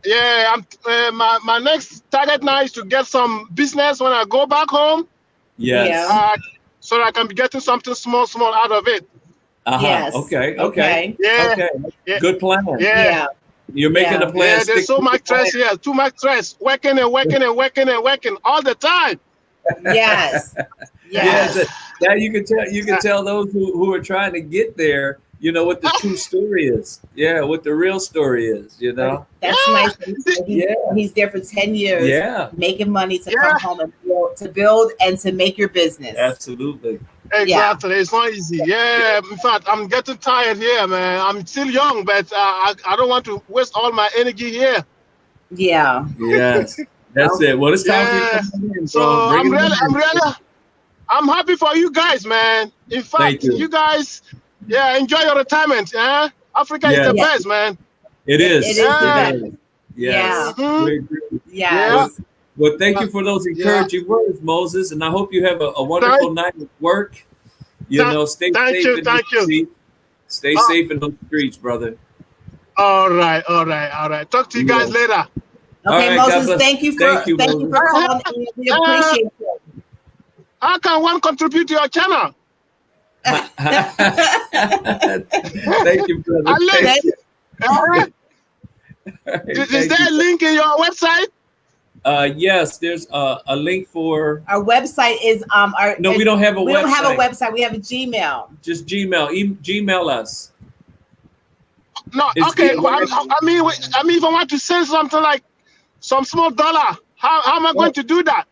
Good. My next target now is to get some business when I go back home, Yes. Yeah. so that I can be getting something small out of it. Uh-huh. Yes. Okay. Yeah, Okay. Yeah. Good plan. yeah, Yeah. You're making Yeah. a plan. yeah. stick There's so to the much stress plan. here, too much stress, working all the time. Yes. Yes. Yes. Now you can tell those who are trying to get there, what the true story is. Yeah, what the real story is, That's nice. Yeah. He's there for 10 years. Yeah, Making money to Yeah. come home and build and to make your business. absolutely. Exactly. It's not easy. Yeah. In fact, I'm getting tired here, man. I'm still young, but I don't want to waste all my energy here. Yeah. Yes. That's it. Well, it's time for you Yeah. to come in, So bro. Bring it in. I'm happy for you guys, man. In fact, Thank you. you guys, enjoy your retirement. Africa is Yeah. the Yeah. best, man. It is. It is the best. Yes. Yeah. We agree. Yes. Well, thank you for those encouraging words, Moses, and I hope you have a wonderful night at work. Stay Thank safe you, in thank those you. streets. Stay safe in those streets, brother. All right, all right, all right. Talk to you guys later. All Okay, right, God Moses, bless. thank you Thank you, for Moses. calling in. We appreciate you. How can one contribute to your channel? Thank you, brother. I live. Thank you. All right. All right, Is thank there a you. link in your website? Yes, there's a link for. Our website is our. No, we don't have a We website. don't have a website. We have a Gmail. Just Gmail. Gmail us. No. It's Okay. Gmail. Well, I mean, if I want to send something like some small dollar, how am I going to do that?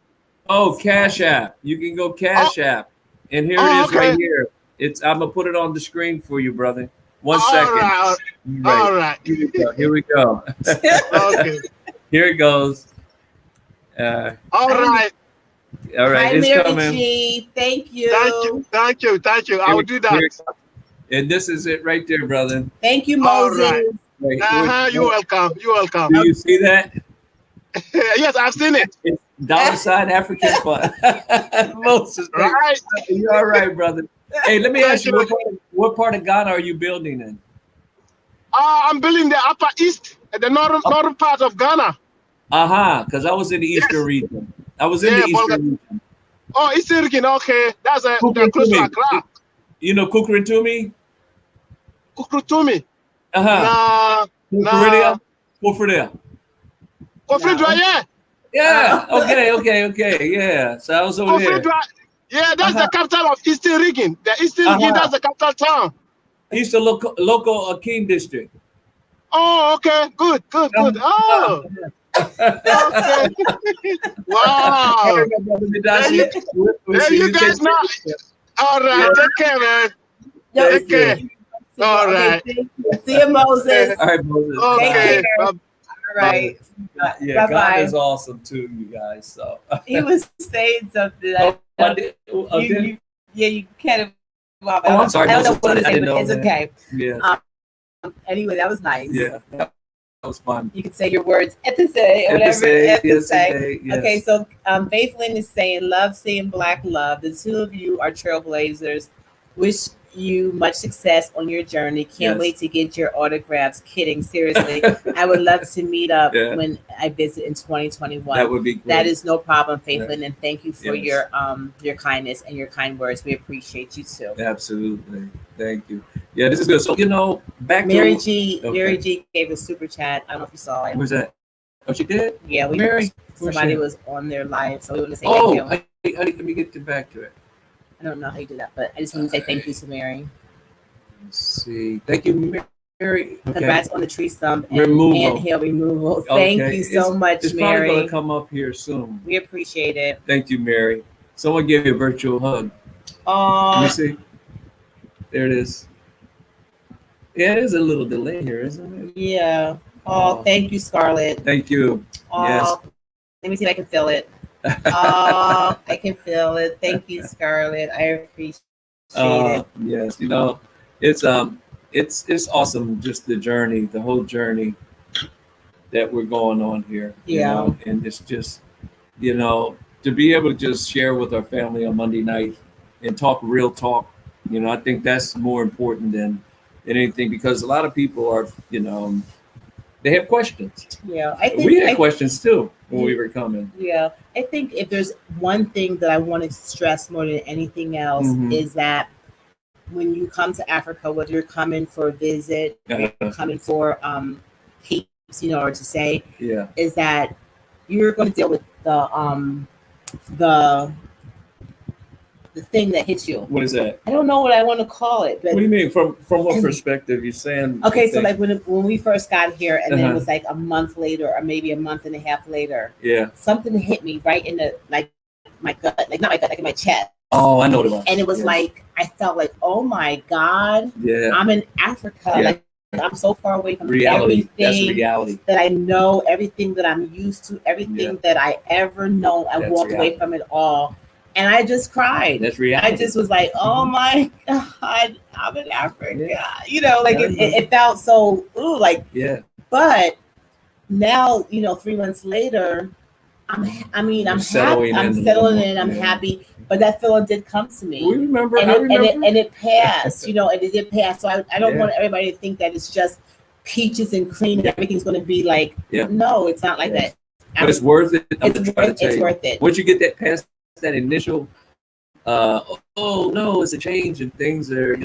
Oh, Cash App. You can go Cash App, and here it is okay. right here. I'm gonna put it on the screen for you, brother. One All second. right. Right. All right. Here we go. Okay. Here it goes. All right. All right, Hi, it's Mary coming. G. Thank you. Thank you. I will do that. And this is it right there, brother. Thank you, All Moses. right. You're welcome. You're welcome. Do you see that? Yes, I've seen it. It's $ African fund. Moses, Right. you're all right, brother. Hey, let me ask you, what part of Ghana are you building in? I'm building the upper east, the northern part of Ghana. Because I was in the eastern region. I was in the eastern region. Oh, Eastern region. Okay, that's the close to Accra. You know Kukurutumi? Kukurutumi. Kufridua? Kufridua. Kufridua, yeah. Yeah. Okay. Yeah. So I was over there. Yeah, that's the capital of Eastern region. The Eastern region, that's the capital town. Eastern local Akeem district. Oh, okay. Good. Oh. Okay. Wow. There you guys know. All right. Take care, man. Take care. All right. See you, Moses. All right, Moses. Okay. All right. Yeah, Bye-bye. God is awesome too, you guys. So He was saying something. You can't. Oh, I'm sorry. I don't know Moses, what to I say, didn't but know it's that. okay. Yeah. Anyway, that was nice. Yeah. That was fun. You can say your words at the say or whatever. Yes. Okay, so Faith Lynn is saying, love seeing Black love. The two of you are trailblazers. Wish you much success on your journey. Can't wait to get your autographs. Kidding, seriously. I would love to meet up when I visit in 2021. That would be great. That is no problem, Faith Lynn, and thank you for your kindness and your kind words. We appreciate you too. Absolutely. Thank you. Yeah, this is good. So back Mary to G. Mary G gave a super chat. I don't know if you saw it. Where's that? Oh, she did? Yeah, Mary. Somebody was on their live, so we want to say thank you. Let me get back to it. I don't know how you do that, but I just want to say thank you to Mary. Let's see. Thank you, Mary. Okay. Congrats on the tree stump and anthill removal. Thank you so much, it's Mary. It's probably going to come up here soon. We appreciate it. Thank you, Mary. Someone gave you a virtual hug. Let me see. There it is. Yeah, there's a little delay here, isn't it? Yeah. Oh, thank you, Scarlett. Thank you. Yes. Let me see if I can feel it. Oh, I can feel it. Thank you, Scarlett. I appreciate it. Yes, it's awesome, just the journey, the whole journey that we're going on here. Yeah. And it's just, to be able to just share with our family on Monday night and talk real talk, I think that's more important than anything, because a lot of people are, they have questions. Yeah. We had questions too when we were coming. Yeah. I think if there's one thing that I want to stress more than anything else is that when you come to Africa, whether you're coming for a visit, or you're coming for peeps, or to say, is that you're going to deal with the thing that hits you. What is that? I don't know what I want to call it. But what do you mean? From what perspective? You're saying? Okay, so like when we first got here, and then it was like a month later, or maybe a month and a half later. Yeah. Something hit me right in the my gut, like not my gut, like in my chest. Oh, I know the one. And it was like I felt like, oh my God, I'm in Africa. Yeah. Like I'm so far away from reality. Everything That's reality. that I know, everything that I'm used to, everything that I ever known. I walked away from it all. And I just cried. That's reality. I just was like, oh my God, I'm in Africa. It felt so, But now, 3 months later, I'm happy. I'm settling in. I'm happy. But that feeling did come to me. We remember. And it passed, and it did pass. So I don't want everybody to think that it's just peaches and cream and everything's going to be like, no, it's not like that. But it's worth it. It's worth it. Once you get that past that initial, oh no, it's a change and things are,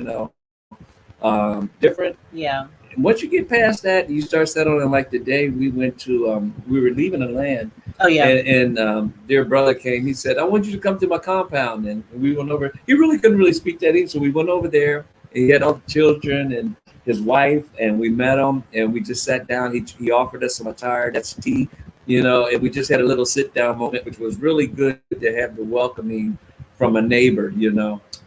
different. Yeah. And once you get past that, you start settling. Like the day we went to, we were leaving the land. Oh yeah. And dear brother came. He said, "I want you to come to my compound." And we went over. He really couldn't really speak that English, so we went over there. And he had all the children and his wife, and we met him, and we just sat down. He offered us some attire, that's tea, and we just had a little sit down moment, which was really good to have the welcoming from a neighbor,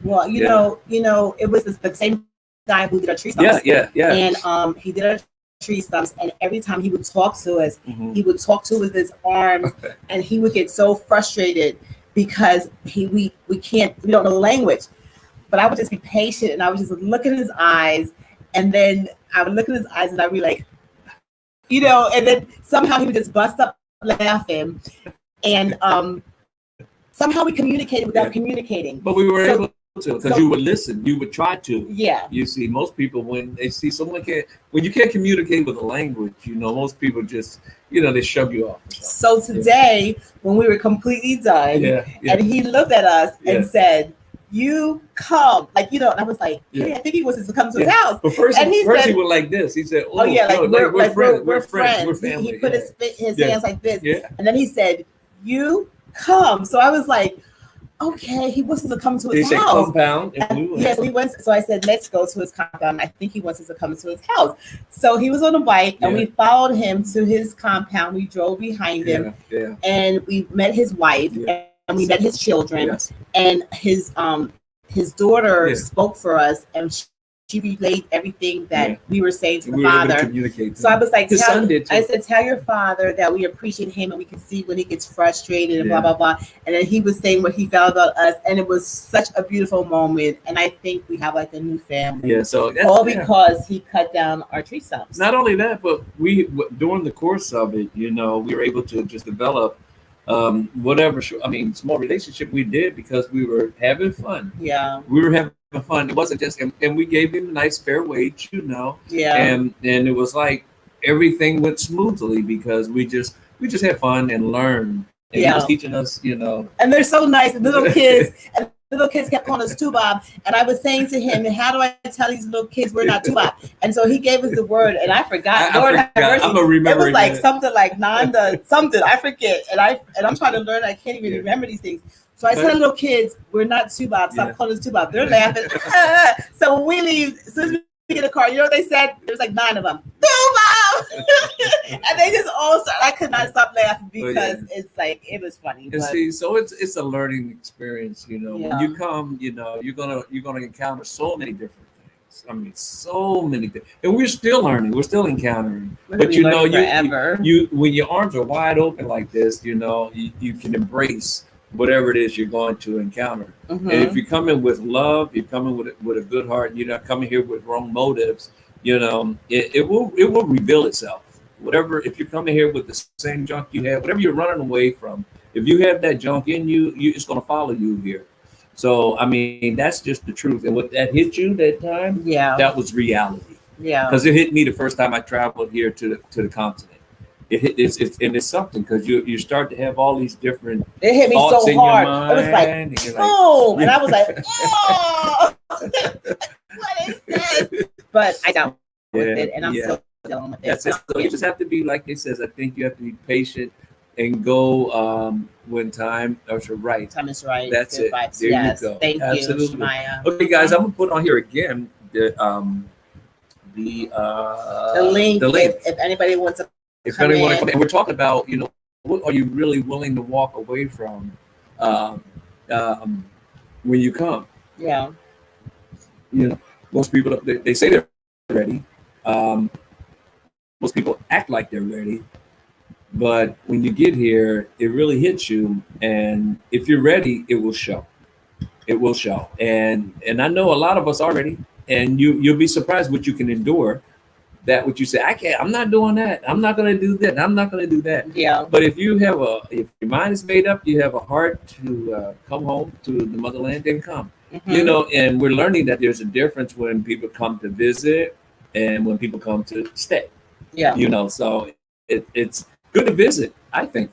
Well, you know, it was the same guy who did our tree stumps. Yeah. And he did our tree stumps, and every time he would talk to us, he would talk to us with his arms, and he would get so frustrated because we don't know the language. But I would just be patient, and I would just look at his eyes, and then I would look at his eyes, and I'd be like, and then somehow he would just bust up laughing, and somehow we communicated without communicating. But we were able to, because you would listen, you would try to. Yeah. You see, most people, when they see someone when you can't communicate with a language, most people just, they shove you off. So today, when we were completely done, and he looked at us and said, "You come," and I was like, "Hey, I think he wants us to come to his house." But first he went like this. He said, "Oh yeah, we're friends. We're friends. We're family." He put his hands like this, and then he said, "You come." So I was like, "Okay, he wants us to come to his house." Compound. Yes, we went. So I said, "Let's go to his compound." I think he wants us to come to his house. So he was on a bike, and we followed him to his compound. We drove behind him, and we met his wife. And we met his children, and his daughter spoke for us, and she relayed everything that we were saying to the father. So I was like, I said, "Tell your father that we appreciate him, and we can see when he gets frustrated and blah blah blah." And then he was saying what he felt about us, and it was such a beautiful moment. And I think we have like a new family. Yeah. So that's, all because he cut down our tree stumps. Not only that, but we during the course of it, we were able to just develop. Small relationship we did because we were having fun. Yeah. We were having fun. It wasn't just, and we gave him a nice fair wage, Yeah. And it was like everything went smoothly because we just had fun and learned. And he was teaching us, And they're so nice, little kids. And the little kids kept calling us Tubob, and I was saying to him, "How do I tell these little kids we're not Tubob?" And so he gave us the word, and I forgot. Lord have mercy. I'm gonna remember. It was like something like Nanda, something I forget, and I'm trying to learn. I can't even remember these things. So I tell little kids, "We're not Tubob. Stop calling us Tubob." They're laughing. So when we leave, as soon as we get a car, you know what they said? There's like 9 of them. Tubob, and they just all started. I could not stop laughing because it's like it was funny. And see, so it's a learning experience, When you come, you're gonna encounter so many different things. So many things, and we're still learning. We're still encountering. But you when your arms are wide open like this, you can embrace whatever it is you're going to encounter. And if you come in with love, you're coming with a good heart. You're not coming here with wrong motives. It will reveal itself. Whatever, if you're coming here with the same junk you have, whatever you're running away from, if you have that junk in you, it's going to follow you here. So that's just the truth. And what that hit you that time, that was reality. Yeah, because it hit me the first time I traveled here to the continent. It's something because you start to have all these different. It hit me so hard. It was like, boom, and I was like, oh, what is this? But I dealt with it, and I'm still dealing with it. That's it. So you just have to be, like they says. I think you have to be patient and go when time is right. Time is right. That's it. Vibes. There you go. Thank Absolutely. you, Shemaya. Okay, guys, I'm gonna put on here again the link. If anybody wants to. If anyone, and we're talking about, what are you really willing to walk away from when you come? Yeah. Most people, they say they're ready. Most people act like they're ready. But when you get here, it really hits you. And if you're ready, it will show. It will show. And I know a lot of us are ready. And you'll be surprised what you can endure. That what you say, I'm not doing that. I'm not going to do that. I'm not going to do that. Yeah. But if your mind is made up, you have a heart to come home to the motherland, then come. And we're learning that there's a difference when people come to visit and when people come to stay. Yeah. You know, so it's good to visit. I think.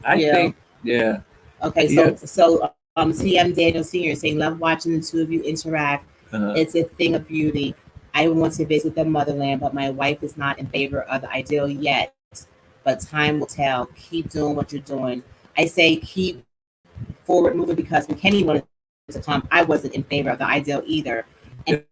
Yeah. Okay, CM Daniel Sr. saying, love watching the two of you interact. Uh-huh. It's a thing of beauty. I want to visit the motherland, but my wife is not in favor of the ideal yet. But time will tell. Keep doing what you're doing. I say keep forward moving, because when Kenny wanted to come, I wasn't in favor of the ideal either. And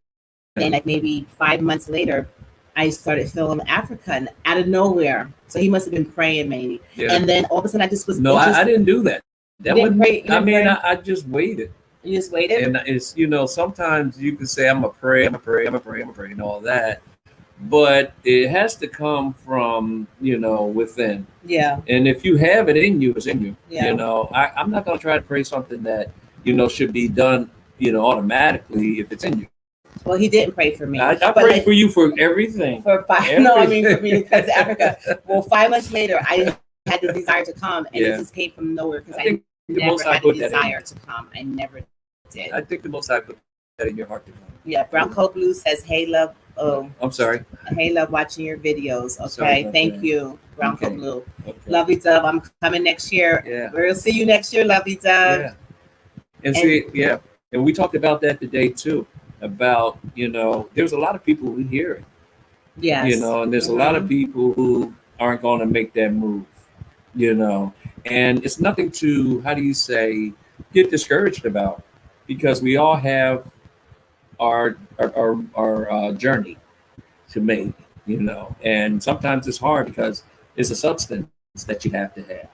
then like maybe 5 months later, I started feeling Africa and out of nowhere. So he must have been praying maybe. Yeah. And then all of a sudden I just was No, I didn't do that. That You didn't wasn't. pray- you didn't pray? I just waited. You just waited? And it's, you know, sometimes you can say, I'm going to pray, and all that. But it has to come from, you know, within. Yeah. And if you have it in you, it's in you. Yeah. You know, I'm not going to try to pray something that, you know, should be done, you know, automatically if it's in you. Well, he didn't pray for me. I But, pray like, for you for everything. for 5. No, I mean for me because Africa. Well, 5 months later, I had the desire to come, and Yeah. it just came from nowhere because I I think the never Most High had the put that in desire you. to come. I never did. I think the Most High put that in your heart to come. Yeah, Brown Coat Blue says, "Hey, love." Oh, I'm sorry. hey, love watching your videos. Sorry Okay, about thank that. you, Brown Okay. Coat Blue. Okay. Lovely Dove, I'm coming next year. Yeah. We'll see you next year, Lovely Dove. Yeah. And see, yeah. And we talked about that today too. About, you know, there's a lot of people who hear it. Yes. You know, and there's a lot of people who aren't going to make that move, you know. And it's nothing to, how do you say, get discouraged about, because we all have our journey to make, you know. And sometimes it's hard because it's a substance that you have to have.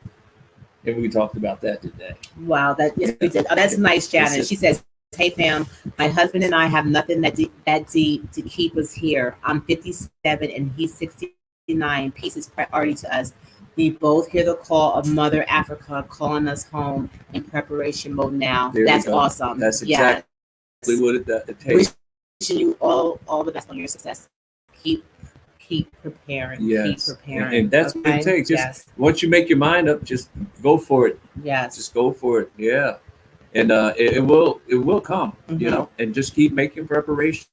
And we talked about that today. Wow, yes, we did. Oh, that's nice, Janet. She says, "Hey, fam, my husband and I have nothing that deep to keep us here. I'm 57 and he's 69. Peace is priority to us. We both hear the call of Mother Africa calling us home in preparation mode now." There we That's go. awesome. That's Yeah. exactly what it takes. Wishing you all the best on your success. Keep preparing. Yes. Keep preparing. And that's what okay? it takes. Just Yes. once you make your mind up, just go for it. Yes. Just go for it. Yeah. And it will come, you Mhm. know, and just keep making preparations.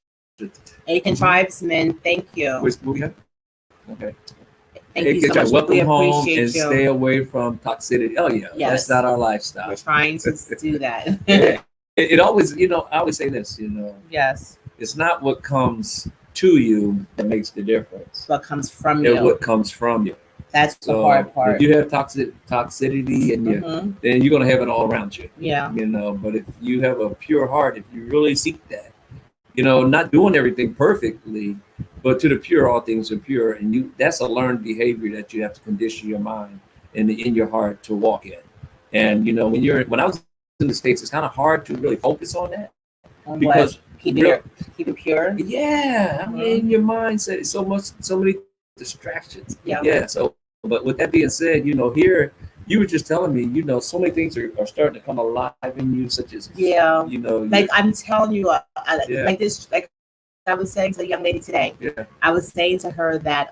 Aiken Tribesmen, thank you. What we have? Okay. Thank you so much. Welcome We home appreciate and you. stay away from toxicity. Oh yeah. Yes. That's not our lifestyle. We're trying to do that. Yeah. It always, you know, I always say this, you know, Yes. it's not what comes to you that makes the difference. What comes from It's you. what comes from you. That's the So hard part. if you have toxicity in you, Mhm. then you're gonna have it all around you. Yeah. You know, but if you have a pure heart, if you really seek that, you know, not doing everything perfectly, but to the pure, all things are pure, and that's a learned behavior that you have to condition your mind and in your heart to walk in. And you know, when I was in the States, it's kind of hard to really focus on that On because what? Keep it pure. yeah, I mean, your mindset is so many distractions. Yeah. Yeah. So, but with that being said, you know, here you were just telling me, you know, so many things are starting to come alive in you, such as, Yeah. you know, Like I'm telling you, Yeah. like this, like I was saying to the young lady today. yeah, I was saying to her that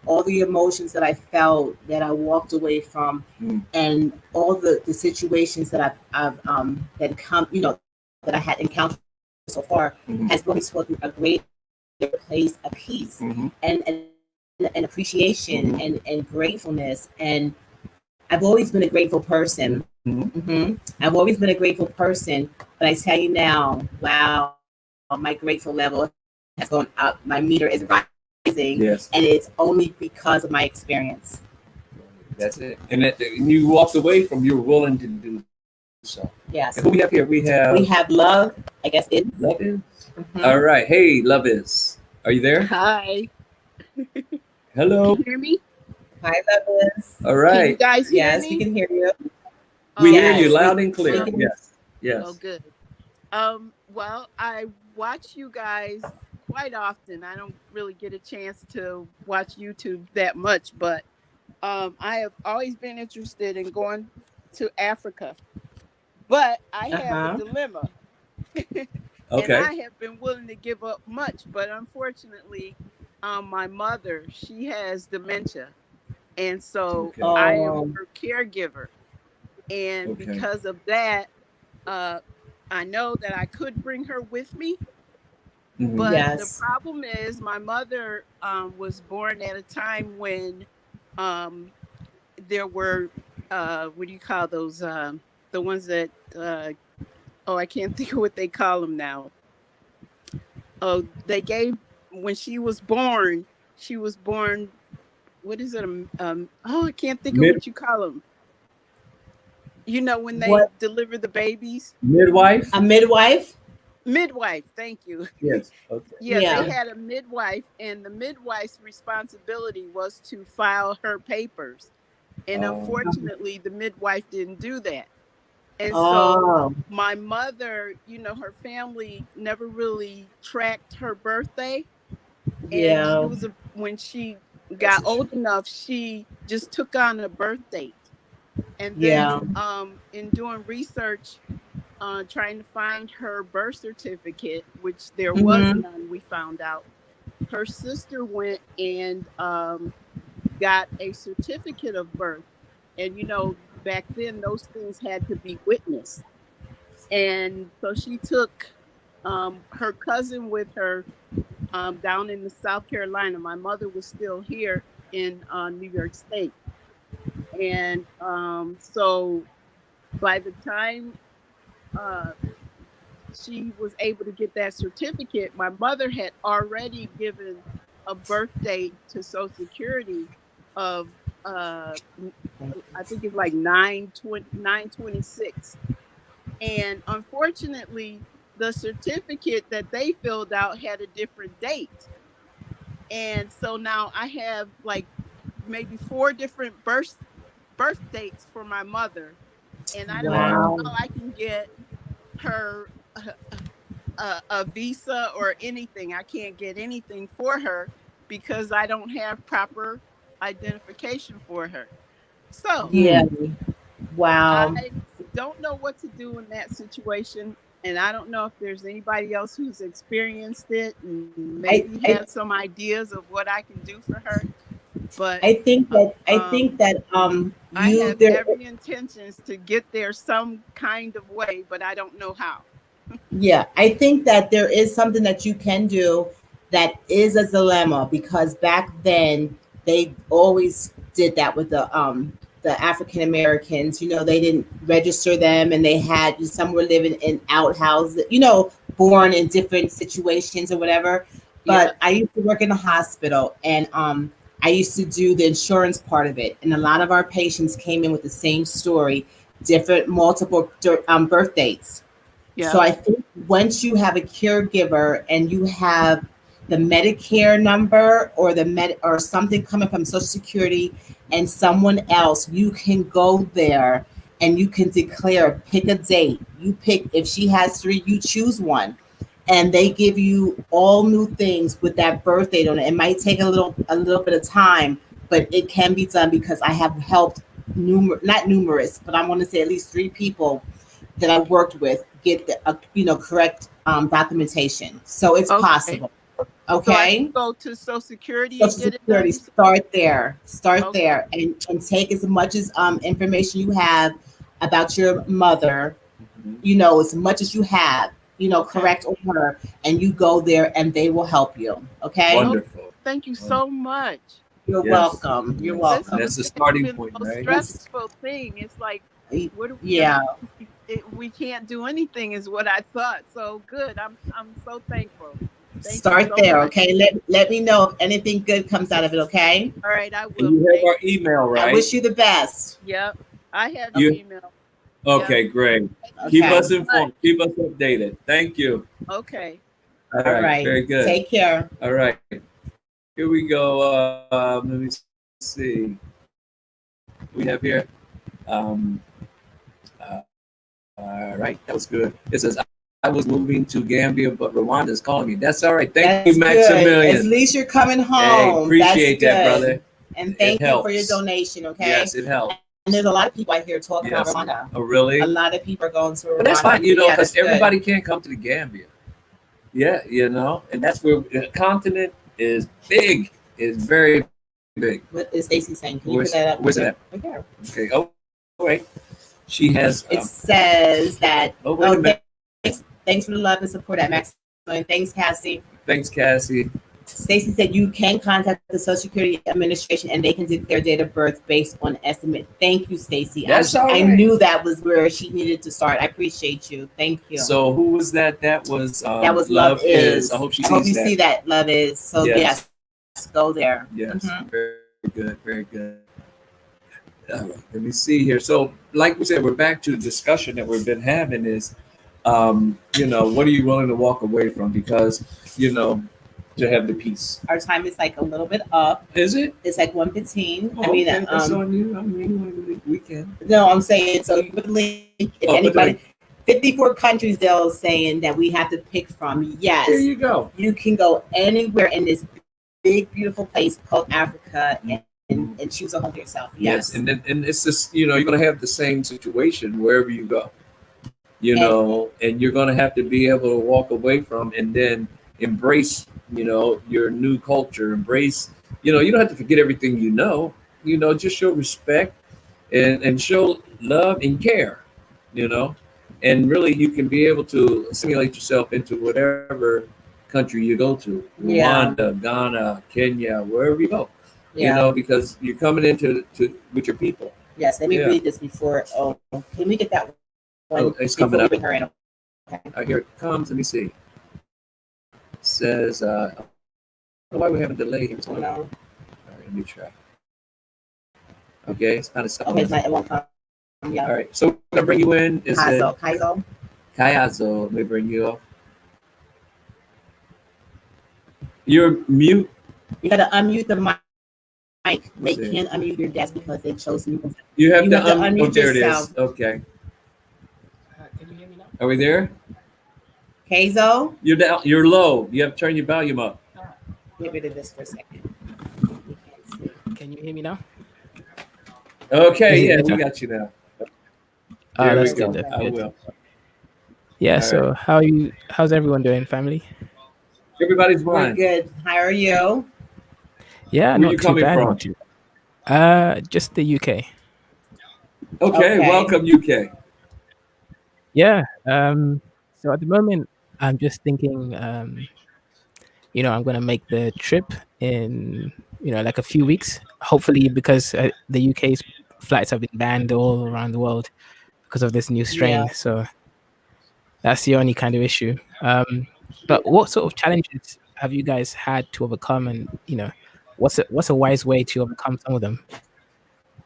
all the emotions that I felt, that I walked away from, Mm. and all the situations that I've that come, you know, that I had encountered so far, Mhm. has brought me to a great place of peace Mhm. and appreciation and gratefulness. And I've always been a grateful person. Mhm. I've always been a grateful person, but I tell you now, wow, my grateful level has gone up. My meter is rising, yes, and it's only because of my experience. that's it. And you walked away from, you're willing to do so. Yes, And who we have here? We have love. I guess it. Love Is. Mhm. All right. Hey, Love Is. Are you there? Hi. Hello. Can you hear me? Hi, Loveless. All Can you right. guys hear Yes, me? we can hear you. We Yes, hear you loud we- and clear. we can- Yes. Yes. Oh, good. Well, I watch you guys quite often. I don't really get a chance to watch YouTube that much, but I have always been interested in going to Africa. But I have a dilemma. And Okay. I have been willing to give up much, but unfortunately, my mother, she has dementia. And so Okay. I Oh. am her caregiver. And Okay. because of that, I know that I could bring her with me, Mhm. But Yes. the problem is, my mother was born at a time when there were what do you call those? The ones that oh, I can't think of what they call them now. Oh, they gave when she was born. She was born. What is it? Oh, I can't think of Mid- what you call them. You know, when they What? deliver the babies. Midwife? A midwife? Midwife. Thank you. Yes. Okay. Yeah, Yeah. they had a midwife, and the midwife's responsibility was to file her papers. And Oh. unfortunately, the midwife didn't do that. And so Oh, my mother, you know, her family never really tracked her birthday. And yeah. she was when she got old enough, she just took on a birth date. And Yeah. then in doing research, trying to find her birth certificate, which there was Mhm. none, we found out. Her sister went and got a certificate of birth. And, you know, back then those things had to be witnessed. And so she took her cousin with her down in the South Carolina. My mother was still here in New York State. And so by the time she was able to get that certificate, my mother had already given a birth date to Social Security of I think it's like 9/26. And unfortunately, the certificate that they filled out had a different date. And so now I have like maybe 4 different birth dates for my mother. And I don't know how I can get her a visa or anything. I can't get anything for her because I don't have proper identification for her. So Yeah. Wow. I don't know what to do in that situation. And I don't know if there's anybody else who's experienced it and maybe have some ideas of what I can do for her. But I think that I have every intentions to get there some kind of way, but I don't know how. Yeah, I think that there is something that you can do that is a dilemma, because back then they always did that with the African Americans. You know, they didn't register them, and they had some were living in outhouses, you know, born in different situations or whatever. But I used to work in a hospital, and I used to do the insurance part of it, and a lot of our patients came in with the same story, different multiple birth dates. Yeah. So I think once you have a caregiver and you have the Medicare number or or something coming from Social Security and someone else, you can go there and you can pick a date. You pick, if she has 3, you choose one, and they give you all new things with that birth date on it. It might take a little bit of time, but it can be done, because I have helped not numerous, but I want to say at least 3 people that I worked with get the correct documentation. So it's possible. Okay. So go to Social Security. Social Security. Start there. There, and take as much as information you have about your mother. You know, as much as you have. You know, correct on her, and you go there, and they will help you. Okay. Wonderful. Thank you so much. You're welcome. You're welcome. That's the starting point, right? Stressful thing. It's like, what do we we can't do anything, is what I thought. So good. I'm so thankful. Start there, okay? Let me know if anything good comes out of it, okay? All right, I will. And you have our email, right? I wish you the best. Yep, I have your email. Okay, great. Keep us informed. Keep us updated. Thank you. Okay. All right. Very good. Take care. All right. Here we go. Let me see. We have here. All right, that was good. It says, I was moving to Gambia, but Rwanda's calling me. That's all right. Thank you, Maximilian. At least you're coming home. Hey, appreciate that, brother. And thank you for your donation, okay? Yes, it helps. And there's a lot of people out here talking about Rwanda. Oh, really? A lot of people are going to Rwanda. But that's fine, because everybody can't come to the Gambia. Yeah, and that's where the continent is big. It's very big. What is Stacy saying? Can you put that up? Where's that? Okay. Okay. Oh, wait. She has. It says that. Oh, wait a minute. Thanks for the love and support at Max And thanks, Cassie. Thanks, Cassie. Stacy said you can contact the Social Security Administration and they can get their date of birth based on estimate. Thank you, Stacy. That's all I right. knew that was where she needed to start. I appreciate you. Thank you. So who was that? That was Love Is. I hope she I hope sees you see that. Love Is. So Yes. yes, go there. Yes, Mhm. very good, very good. All right, let me see here. So, like we said, we're back to the discussion that we've been having is, you know, what are you willing to walk away from? Because, you know, to have the peace. Our time is like a little bit up. Is it? It's like 1:15. Oh, I mean, okay, that's on you. I mean, we can. no, I'm saying so. You would link if Oh, but anybody. 54 countries they're saying that we have to pick from. Yes, There you go. you can go anywhere in this big, beautiful place called Africa and choose a home for yourself. Yes. And then, and it's just, you know, you're gonna have the same situation wherever you go. You know, and you're gonna have to be able to walk away from and then embrace, you know, your new culture. Embrace, you know, you don't have to forget everything you know. You know, just show respect and show love and care. You know, and really you can be able to assimilate yourself into whatever country you go to. Yeah. Rwanda, Ghana, Kenya, wherever you go. Yeah. You know, because you're coming into with your people. Yes. Let me Yeah. read this before. Oh, can we get that one? Oh, it's before coming we up. bring her in? I hear it comes. Let me see. It says, I don't know why we have a delay here. What's going on? All right, let me try. Okay, it's kind of something. Okay, it's not. It won't come. Yeah. All right, so we're gonna bring you in. Is it Kaizo. Kayazo? Let me bring you up. You're mute. You gotta unmute the mic. They see. can't unmute your desk because they chose me. You have You to, have to unmute oh, there it yourself. is. Okay. Are we there? Kaizo, You're down. You're low. You have to turn your volume up. get rid of this for a second. Can you hear me now? Okay, Is it yeah, better? we got you now. Oh, There we that's go. good. That's I good. will. Yeah. All So right. how's everyone doing, family? Everybody's We're fine. good. How are you? Yeah, Where not you too coming bad. from? Not too. Just the UK. Okay, welcome UK. Yeah. So at the moment, I'm just thinking, you know, I'm gonna make the trip in, you know, like a few weeks. Hopefully, because the UK's flights have been banned all around the world because of this new strain. Yeah. So that's the only kind of issue. But what sort of challenges have you guys had to overcome, and you know, what's a wise way to overcome some of them?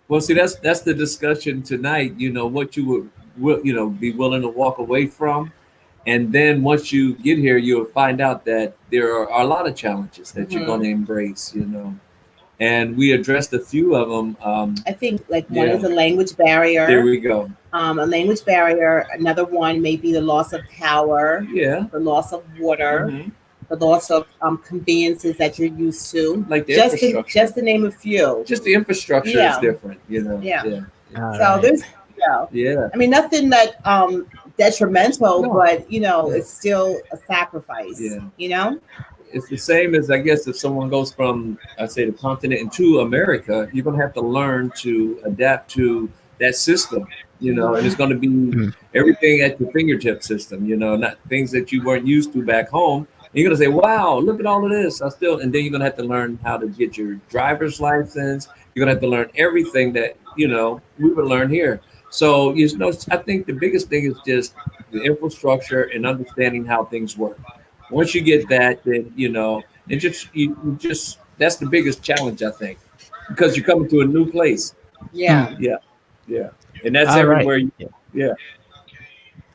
Well, see, that's the discussion tonight. You know what you would you know be willing to walk away from, and then once you get here, you'll find out that there are a lot of challenges that you're Mhm. going to embrace. You know, and we addressed a few of them. I think like one Yeah. is a language barrier. There we go. A language barrier. Another one may be the loss of power, Yeah, the loss of water, Mhm. the loss of conveniences that you're used to. Like the just to, infrastructure. just to name a few. Just the infrastructure is Yeah. different. You know. Yeah. Yeah. So there's Yeah. I mean nothing that detrimental, No. but you know it's still a sacrifice. Yeah. You know. It's the same as I guess if someone goes from I'd say the continent into America, you're gonna have to learn to adapt to that system, you know, and it's gonna be everything at your fingertip system, you know, not things that you weren't used to back home. And you're gonna say, wow, look at all of this. And then you're gonna have to learn how to get your driver's license. You're gonna have to learn everything that, you know, we would learn here. So, you know, I think the biggest thing is just the infrastructure and understanding how things work. Once you get that, then you know, it you just that's the biggest challenge I think, because you're coming to a new place. Yeah. Yeah, and that's All right. everywhere. Yeah.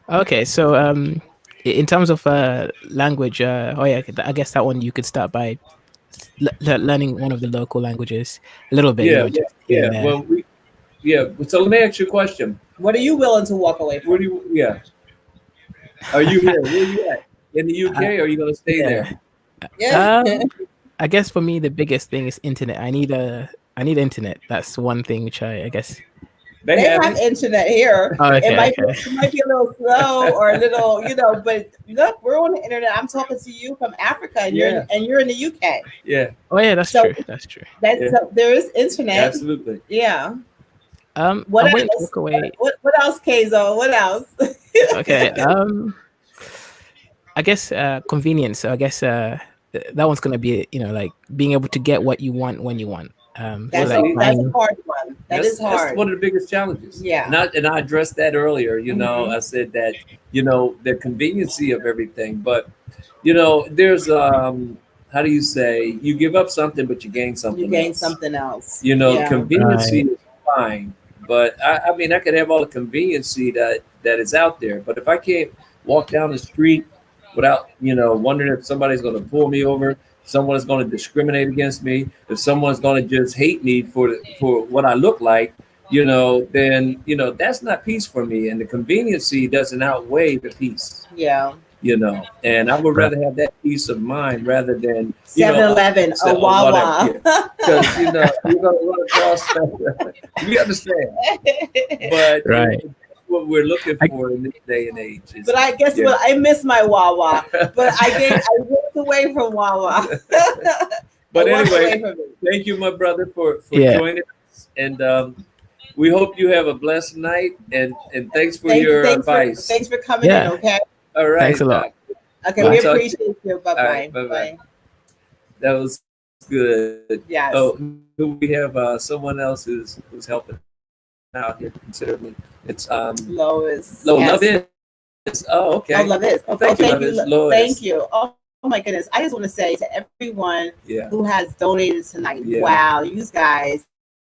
Okay, so in terms of language, oh yeah, I guess that one you could start by learning one of the local languages a little bit. You know, just here and there. Well, so let me ask you a question. What are you willing to walk away from? Where do you? Yeah. Are you here? Where are you at? In the UK, or are you gonna stay there? Yeah. I guess for me the biggest thing is internet. I need internet. That's one thing which I guess. They have internet here. Oh, okay, it might be a little slow or a little, you know, but look, we're on the internet. I'm talking to you from Africa, and you're in the UK. Yeah. Oh yeah, that's true. That's true. So there is internet. Absolutely. Yeah. What else? Walk away. What else, Kaizo? What else? Okay. I guess convenience. So I guess that one's gonna be, you know, like being able to get what you want when you want. That's, so like that's a buying, hard one. That's hard. That's one of the biggest challenges. Yeah. And I addressed that earlier. You know, Mhm. I said that, you know, the conveniency of everything, but you know, there's how do you say, you give up something but you gain something You gain else. something else. You know, Yeah. conveniency is fine, but I mean, I could have all the conveniency that is out there, but if I can't walk down the street without, you know, wondering if somebody's going to pull me over, someone's going to discriminate against me, if someone's going to just hate me for what I look like, you know, then, you know, that's not peace for me. And the conveniency doesn't outweigh the peace, Yeah. you know, and I would rather have that peace of mind rather than, you know, 7-Eleven, a Wawa. because, you know, you're going to run across we understand, but Right. you know, that's what we're looking for in this day and age. Is, But I guess yeah. what, I miss my Wawa. But I walked away from Wawa. But I walked away anyway, from it. thank you, my brother, for Yeah. joining us. And we hope you have a blessed night. And thanks for your Thanks advice. thanks for coming Yeah. in, okay? All right. Thanks a lot. Okay, I'll we talk to appreciate you. Bye-bye. right, bye-bye. Bye. That was good. Yes. Oh, who we have someone else who's helping out here considerably. It's Lois. Love Yes. is. Oh, okay. Oh, love is. Oh, thank you, thank Love is. you. Lois. Thank you. Oh my goodness. I just want to say to everyone Yeah. who has donated tonight, Yeah. wow, you guys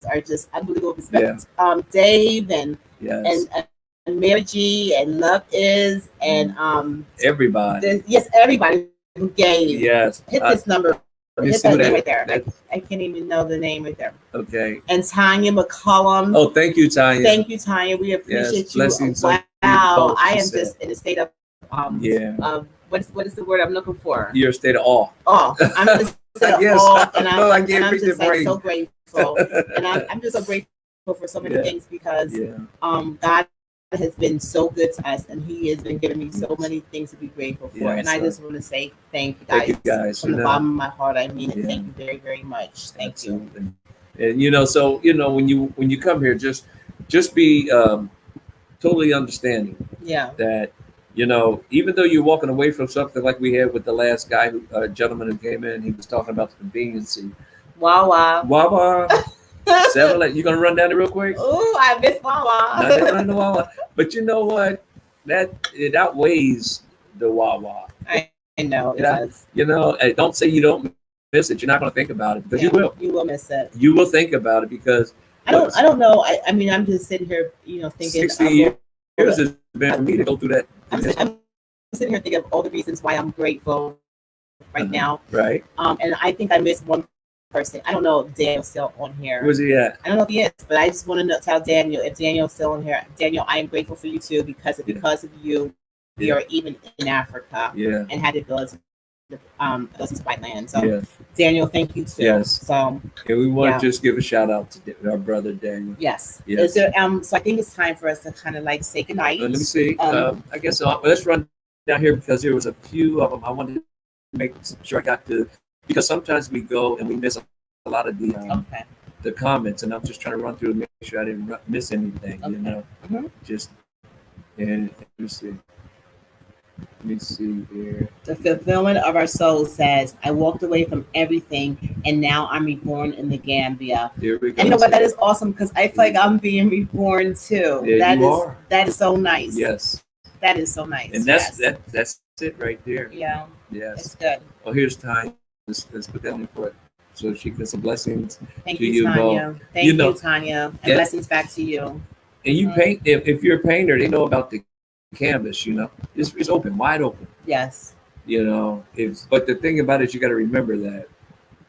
are just unbelievable. Respect. Dave and Yes. and Mary G and Love is and Everybody. yes, everybody who gave. Yes. Hit this number. Let me Hit see that what name that- right there. that- I can't even know the name right there. Okay. And Tanya McCollum. Oh, thank you, Tanya. Thank you, Tanya. We appreciate you. blessings Wow. on you both, I she am said. just in a state of Yeah. what is the word I'm looking for? Your state of awe. Oh, I'm just I guess. and I know I I'm can't read just the like brain. so grateful. And I'm just so grateful for so many Yeah. things because Yeah. God has been so good to us and He has been giving me so many things to be grateful for. Yes, and I sir. just want to say thank you guys. Thank you, guys. From You the know. bottom of my heart. I mean it. Yeah. Thank you very, very much. Thank you. Absolutely. And you know, so you know, when you come here, just be totally understanding Yeah. that, you know, even though you're walking away from something like we had with the last guy, gentleman who came in, he was talking about the conveniency. Wow, wow. Wawa, 7-Eleven. You gonna run down there real quick? Ooh, I miss Wawa. Not that running the Wawa, but you know what? That it outweighs the Wawa. I know it Yeah. does. You know, and don't say you don't miss it. You're not gonna think about it because you will. You will miss it. You will think about it because I don't know. I mean, I'm just sitting here, thinking. 60 years has been for me to go through that. I'm sitting here thinking of all the reasons why I'm grateful right now. Right. And I think I missed one person. I don't know if Daniel's still on here. Where's he at? I don't know if he is, but I just want to tell Daniel if Daniel's still on here. Daniel, I am grateful for you too because of you, we Yeah. are even in Africa. Yeah. And had to go to white land. So Yes. Daniel, thank you too. Yes. So And we want yeah. to just give a shout out to our brother Daniel. yes. Yes. Is there, so I think it's time for us to kind of like say goodnight. Let me see. I guess let's run down here because there was a few of them I wanted to make sure I got to, because sometimes we go and we miss a lot of the comments, and I'm just trying to run through and make sure I didn't miss anything. You know, just and let me see. Let me see here. The fulfillment of our soul says, I walked away from everything and now I'm reborn in the Gambia. Here we go. And you know what? That is awesome because I feel like I'm being reborn too. Yeah, you are. That is so nice. Yes. That is so nice. And that's it right there. Yeah. Yes. It's good. Oh, here's time. Let's put that in for it. So she gets some blessings Thank to you, Tanya. both. Thank you, Tanya. And blessings back to you. And you paint, if you're a painter, they know about the canvas, it's open, wide open. Yes. But the thing about it is you got to remember that,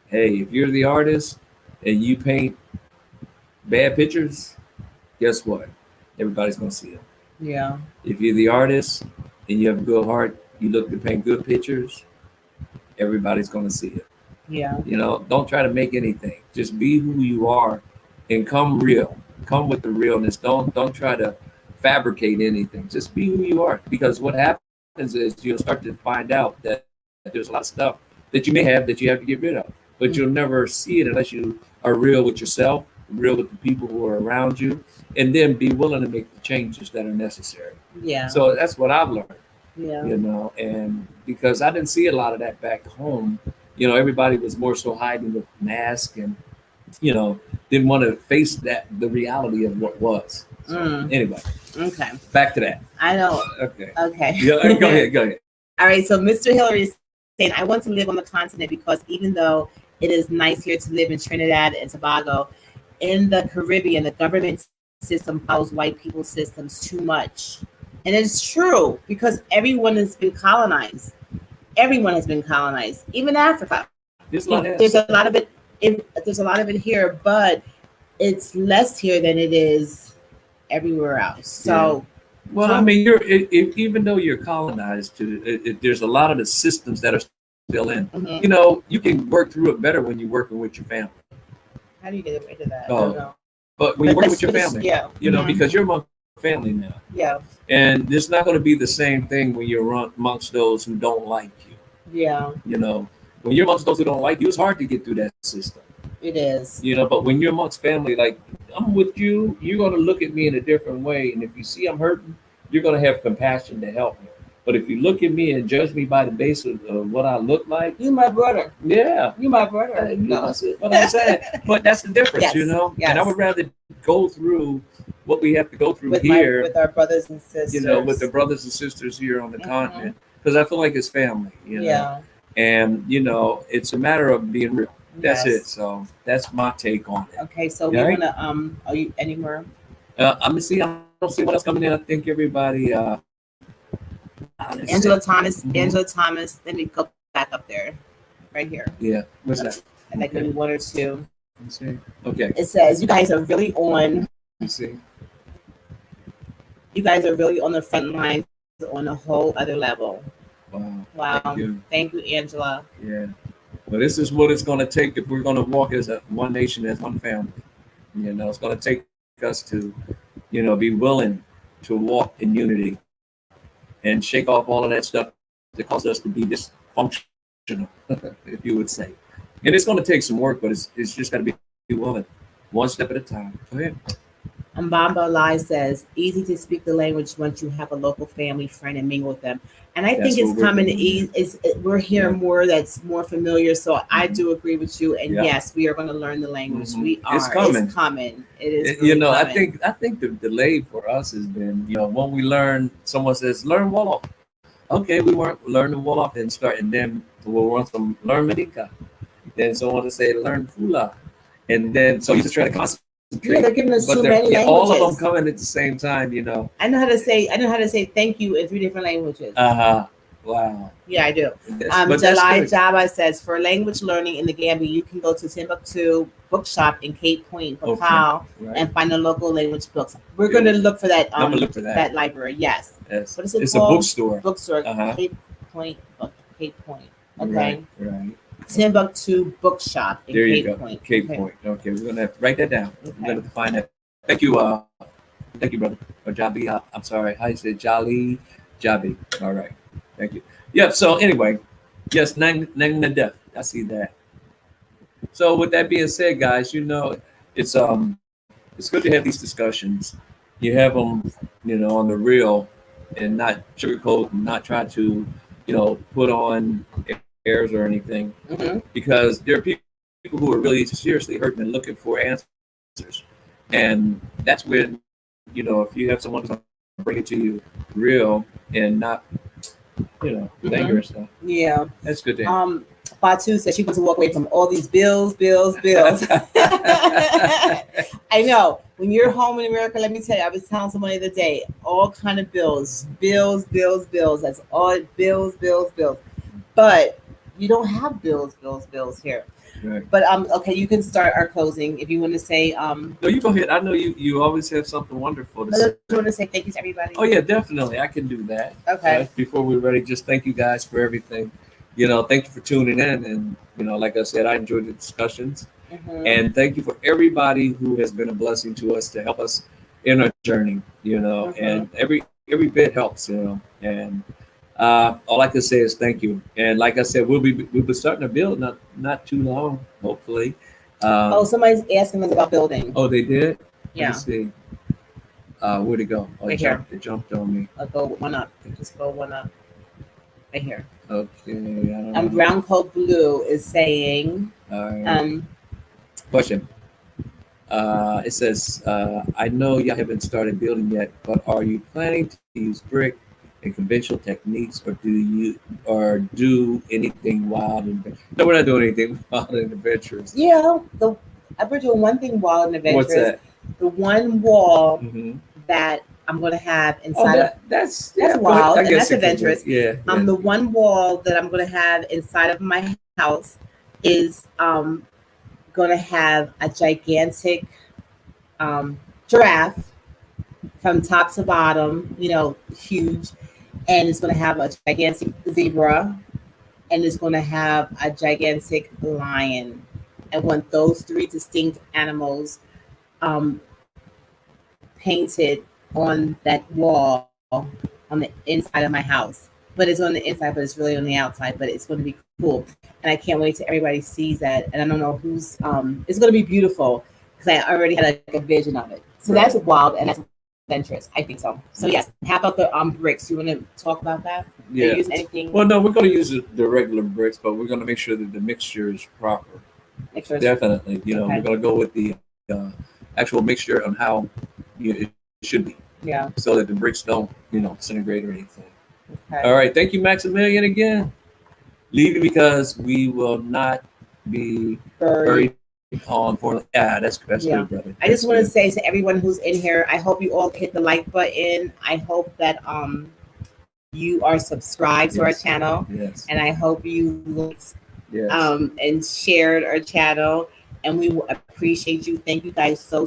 hey, if you're the artist and you paint bad pictures, guess what? Everybody's going to see it. Yeah. If you're the artist and you have a good heart, you look to paint good pictures, everybody's going to see it. Yeah. Don't try to make anything. Just be who you are and come real. Come with the realness. Don't try to fabricate anything. Just be who you are. Because what happens is you'll start to find out that there's a lot of stuff that you may have that you have to get rid of. But you'll never see it unless you are real with yourself, real with the people who are around you, and then be willing to make the changes that are necessary. Yeah. So that's what I've learned. Yeah. You know, and because I didn't see a lot of that back home, you know, everybody was more so hiding with masks and, you know, didn't want to face the reality of what was. So, anyway, Okay. back to that. I know. Okay. Okay. Yeah, go ahead. All right. So Mr. Hillary is saying, I want to live on the continent because even though it is nice here to live in Trinidad and Tobago, in the Caribbean, the government system follows white people's systems too much. And it's true because everyone has been colonized. Everyone has been colonized, even Africa. There's a lot of it. There's a lot of it here, but it's less here than it is everywhere else. So, well, I mean, even though you're colonized, there's a lot of the systems that are still in. You know, you can work through it better when you're working with your family. How do you get into that? Oh, but when you work with your family, you know, because you're among family now. Yeah. And it's not going to be the same thing when you're amongst those who don't like you. Yeah. You know, when you're amongst those who don't like you, it's hard to get through that system. It is. You know, but when you're amongst family, like I'm with you, you're going to look at me in a different way. And if you see I'm hurting, you're going to have compassion to help me. But if you look at me and judge me by the basis of what I look like, you my brother. Yeah. You my brother. No, that's what I'm saying. But that's the difference, Yes, you know? yes. And I would rather go through what we have to go through with here, with our brothers and sisters. you know, with the brothers and sisters here on the continent, because I feel like it's family, you know? Yeah. And, you know, it's a matter of being real. That's Yes. it. So that's my take on it. Okay, so Yeah, we're right? gonna are you anywhere? I'm gonna see. I don't see what else coming in. I think everybody. Angela Thomas. Mhm. Angela Thomas. Let me go back up there, right here. Yeah. What's that? And like maybe one or two. Let's see. Okay. It says you guys are really on. Let's see. You guys are really on the front lines on a whole other level. Wow. Wow. Thank you, Angela. Yeah. Well, this is what it's going to take if we're going to walk as one nation, as one family. You know, it's going to take us to, you know, be willing to walk in unity and shake off all of that stuff that causes us to be dysfunctional, if you would say. And it's going to take some work, but it's just got to be willing, one step at a time. Go ahead. Mbamba Lai says, easy to speak the language once you have a local family, friend, and mingle with them. And I think it's coming easy. We're hearing more that's more familiar. So I do agree with you. And yes, we are going to learn the language. We are. It's coming. It's coming. It is. Really You know, coming. I think the delay for us has been, you know, when we learn, someone says, learn Wolof. Okay, we weren't learning Wolof and start, and then we'll want some learn Medika. Then someone will say, learn Fula. And then, so you just try to concentrate. Yeah, they're giving us too many languages. All of them coming at the same time, you know. I know how to say thank you in 3 different languages. Wow. Yeah, I do. But that's Jalai good. Java says, for language learning in the Gambia, you can go to Timbuktu Bookshop in Cape Point, Bacau, right. and find the local language books. We're going to look for that. I'm gonna look for that. Library. Yes. Yes. What is it It's called? a bookstore. Bookstore. Cape Point. Cape Point. Okay. Right. Timbuktu Bookshop in There you Cape go. Point. Cape Okay. Point. Okay, we're gonna have to write that down. Okay. We're gonna have to find that. Thank you, brother. Or Jabi. I'm sorry. How you say Jali? Jabi. All right. Thank you. Yep. So anyway, yes, Nang Nadef. I see that. So with that being said, guys, you know, it's good to have these discussions. You have them, you know, on the real, and not sugarcoat, and not try to, you know, put on airs or anything, because there are people who are really seriously hurting and looking for answers. And that's when, you know, if you have someone who's going to bring it to you real and not, you know, anger and stuff. Yeah. That's good to hear. Fatu says she wants to walk away from all these bills. I know. When you're home in America, let me tell you, I was telling someone the other day, all kind of bills. That's all bills. But you don't have bills here. Right. But okay, you can start our closing if you want to say. No, you go ahead. I know you always have something wonderful to I say. just want to say thank you to everybody. Oh yeah, definitely. I can do that. Okay. Before we're ready, just thank you guys for everything. You know, thank you for tuning in, and you know, like I said, I enjoyed the discussions, and thank you for everybody who has been a blessing to us to help us in our journey. You know, and every bit helps. You know, and all I can say is thank you. And like I said, we'll be starting to build not too long, hopefully. Somebody's asking us about building. Oh, they did. Yeah. Let me see. Where'd it go? Oh, Right here. It jumped on me. Go one up. Just go one up. right here. Okay. I don't know. Brown Coat Blue is saying, All right. Question. It says, I know you haven't started building yet, but are you planning to use brick and conventional techniques, or do anything wild and no, we're not doing anything wild and adventurous. yeah, we're doing one thing wild and adventurous. What's that? The one wall Mm-hmm. that I'm going to have Oh, inside that's wild I and guess that's it could be. adventurous. Yeah. The one wall that I'm going to have inside of my house is going to have a gigantic giraffe from top to bottom, huge, and it's going to have a gigantic zebra, and it's going to have a gigantic lion. I want those three distinct animals painted on that wall on the inside of my house. But it's on the inside, but it's really on the outside. But it's going to be cool, and I can't wait till everybody sees that. And I don't know who's. It's going to be beautiful because I already had a vision of it. So that's wild and that's adventurous. I think so. So yes. How about the bricks? You want to talk about that? Yeah. Do you use anything? Well, no, we're going to use the regular bricks, but we're going to make sure that the mixture is proper. Definitely. We're going to go with the actual mixture on how it should be. Yeah. So that the bricks don't, disintegrate or anything. Okay. All right. Thank you, Maximilian, again. Leaving because we will not be buried on for. Yeah, that's good, brother. I just want to say to everyone who's in here, I hope you all hit the like button. I hope that you are subscribed to our channel. Yes. And I hope you liked Yes. and shared our channel. And we will appreciate you. Thank you guys so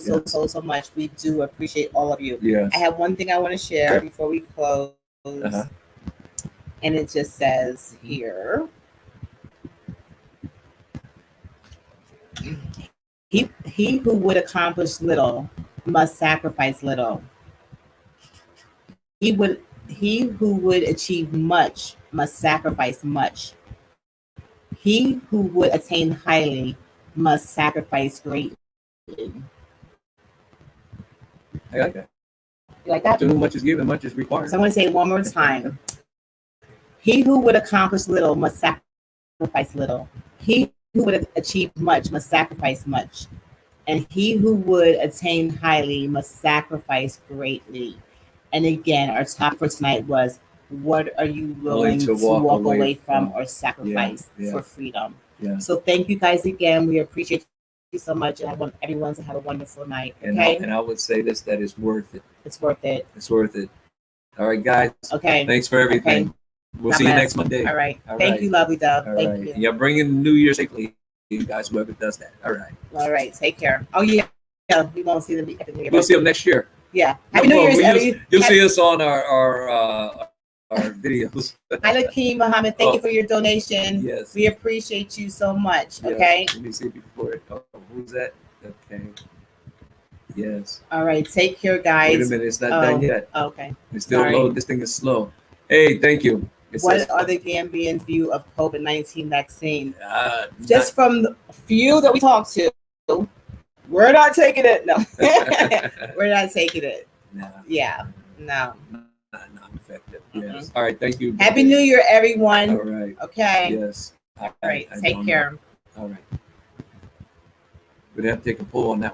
much. We do appreciate all of you. Yes. I have one thing I want to share before we close. Uh-huh. And it just says here, he who would accomplish little must sacrifice little. He who would achieve much must sacrifice much. He who would attain highly must sacrifice greatly. I like that. You like that? To whom much is given, much is required. So I'm going to say it one more time. He who would accomplish little must sacrifice little. He who would achieve much must sacrifice much. And he who would attain highly must sacrifice greatly. And again, our topic for tonight was, what are you willing to walk away from or sacrifice for freedom? Yeah. So thank you guys again. We appreciate you so much. And I want everyone to have a wonderful night. Okay. And I would say this, that it's worth it. It's worth it. It's worth it. All right, guys. Okay. Thanks for everything. Okay. We'll see you next Monday. All right. Thank you, lovely dove. Thank you. Yeah, bring in the New Year safely, you guys, whoever does that. All right. All right. Take care. Oh, yeah. We won't see them at the New Year. We'll see them next year. Yeah. Happy New Year's. You'll see us on our videos. Hi, Lakeem Muhammad. Thank you for your donation. Yes. We appreciate you so much. Yes. Okay. Let me see before it. Oh, who's that? Okay. Yes. All right. Take care, guys. Wait a minute. It's not done yet. Okay. It's still low. This thing is slow. Hey, thank you. What are the Gambians' view of COVID-19 vaccine? Just from the few that we talked to, we're not taking it. No, we're not taking it. No. Yeah, no. Not effective. Yes. All right. Thank you. Happy New Year, everyone. All right. Okay. Yes. All right. Take care. All right. We'd have to take a poll on that.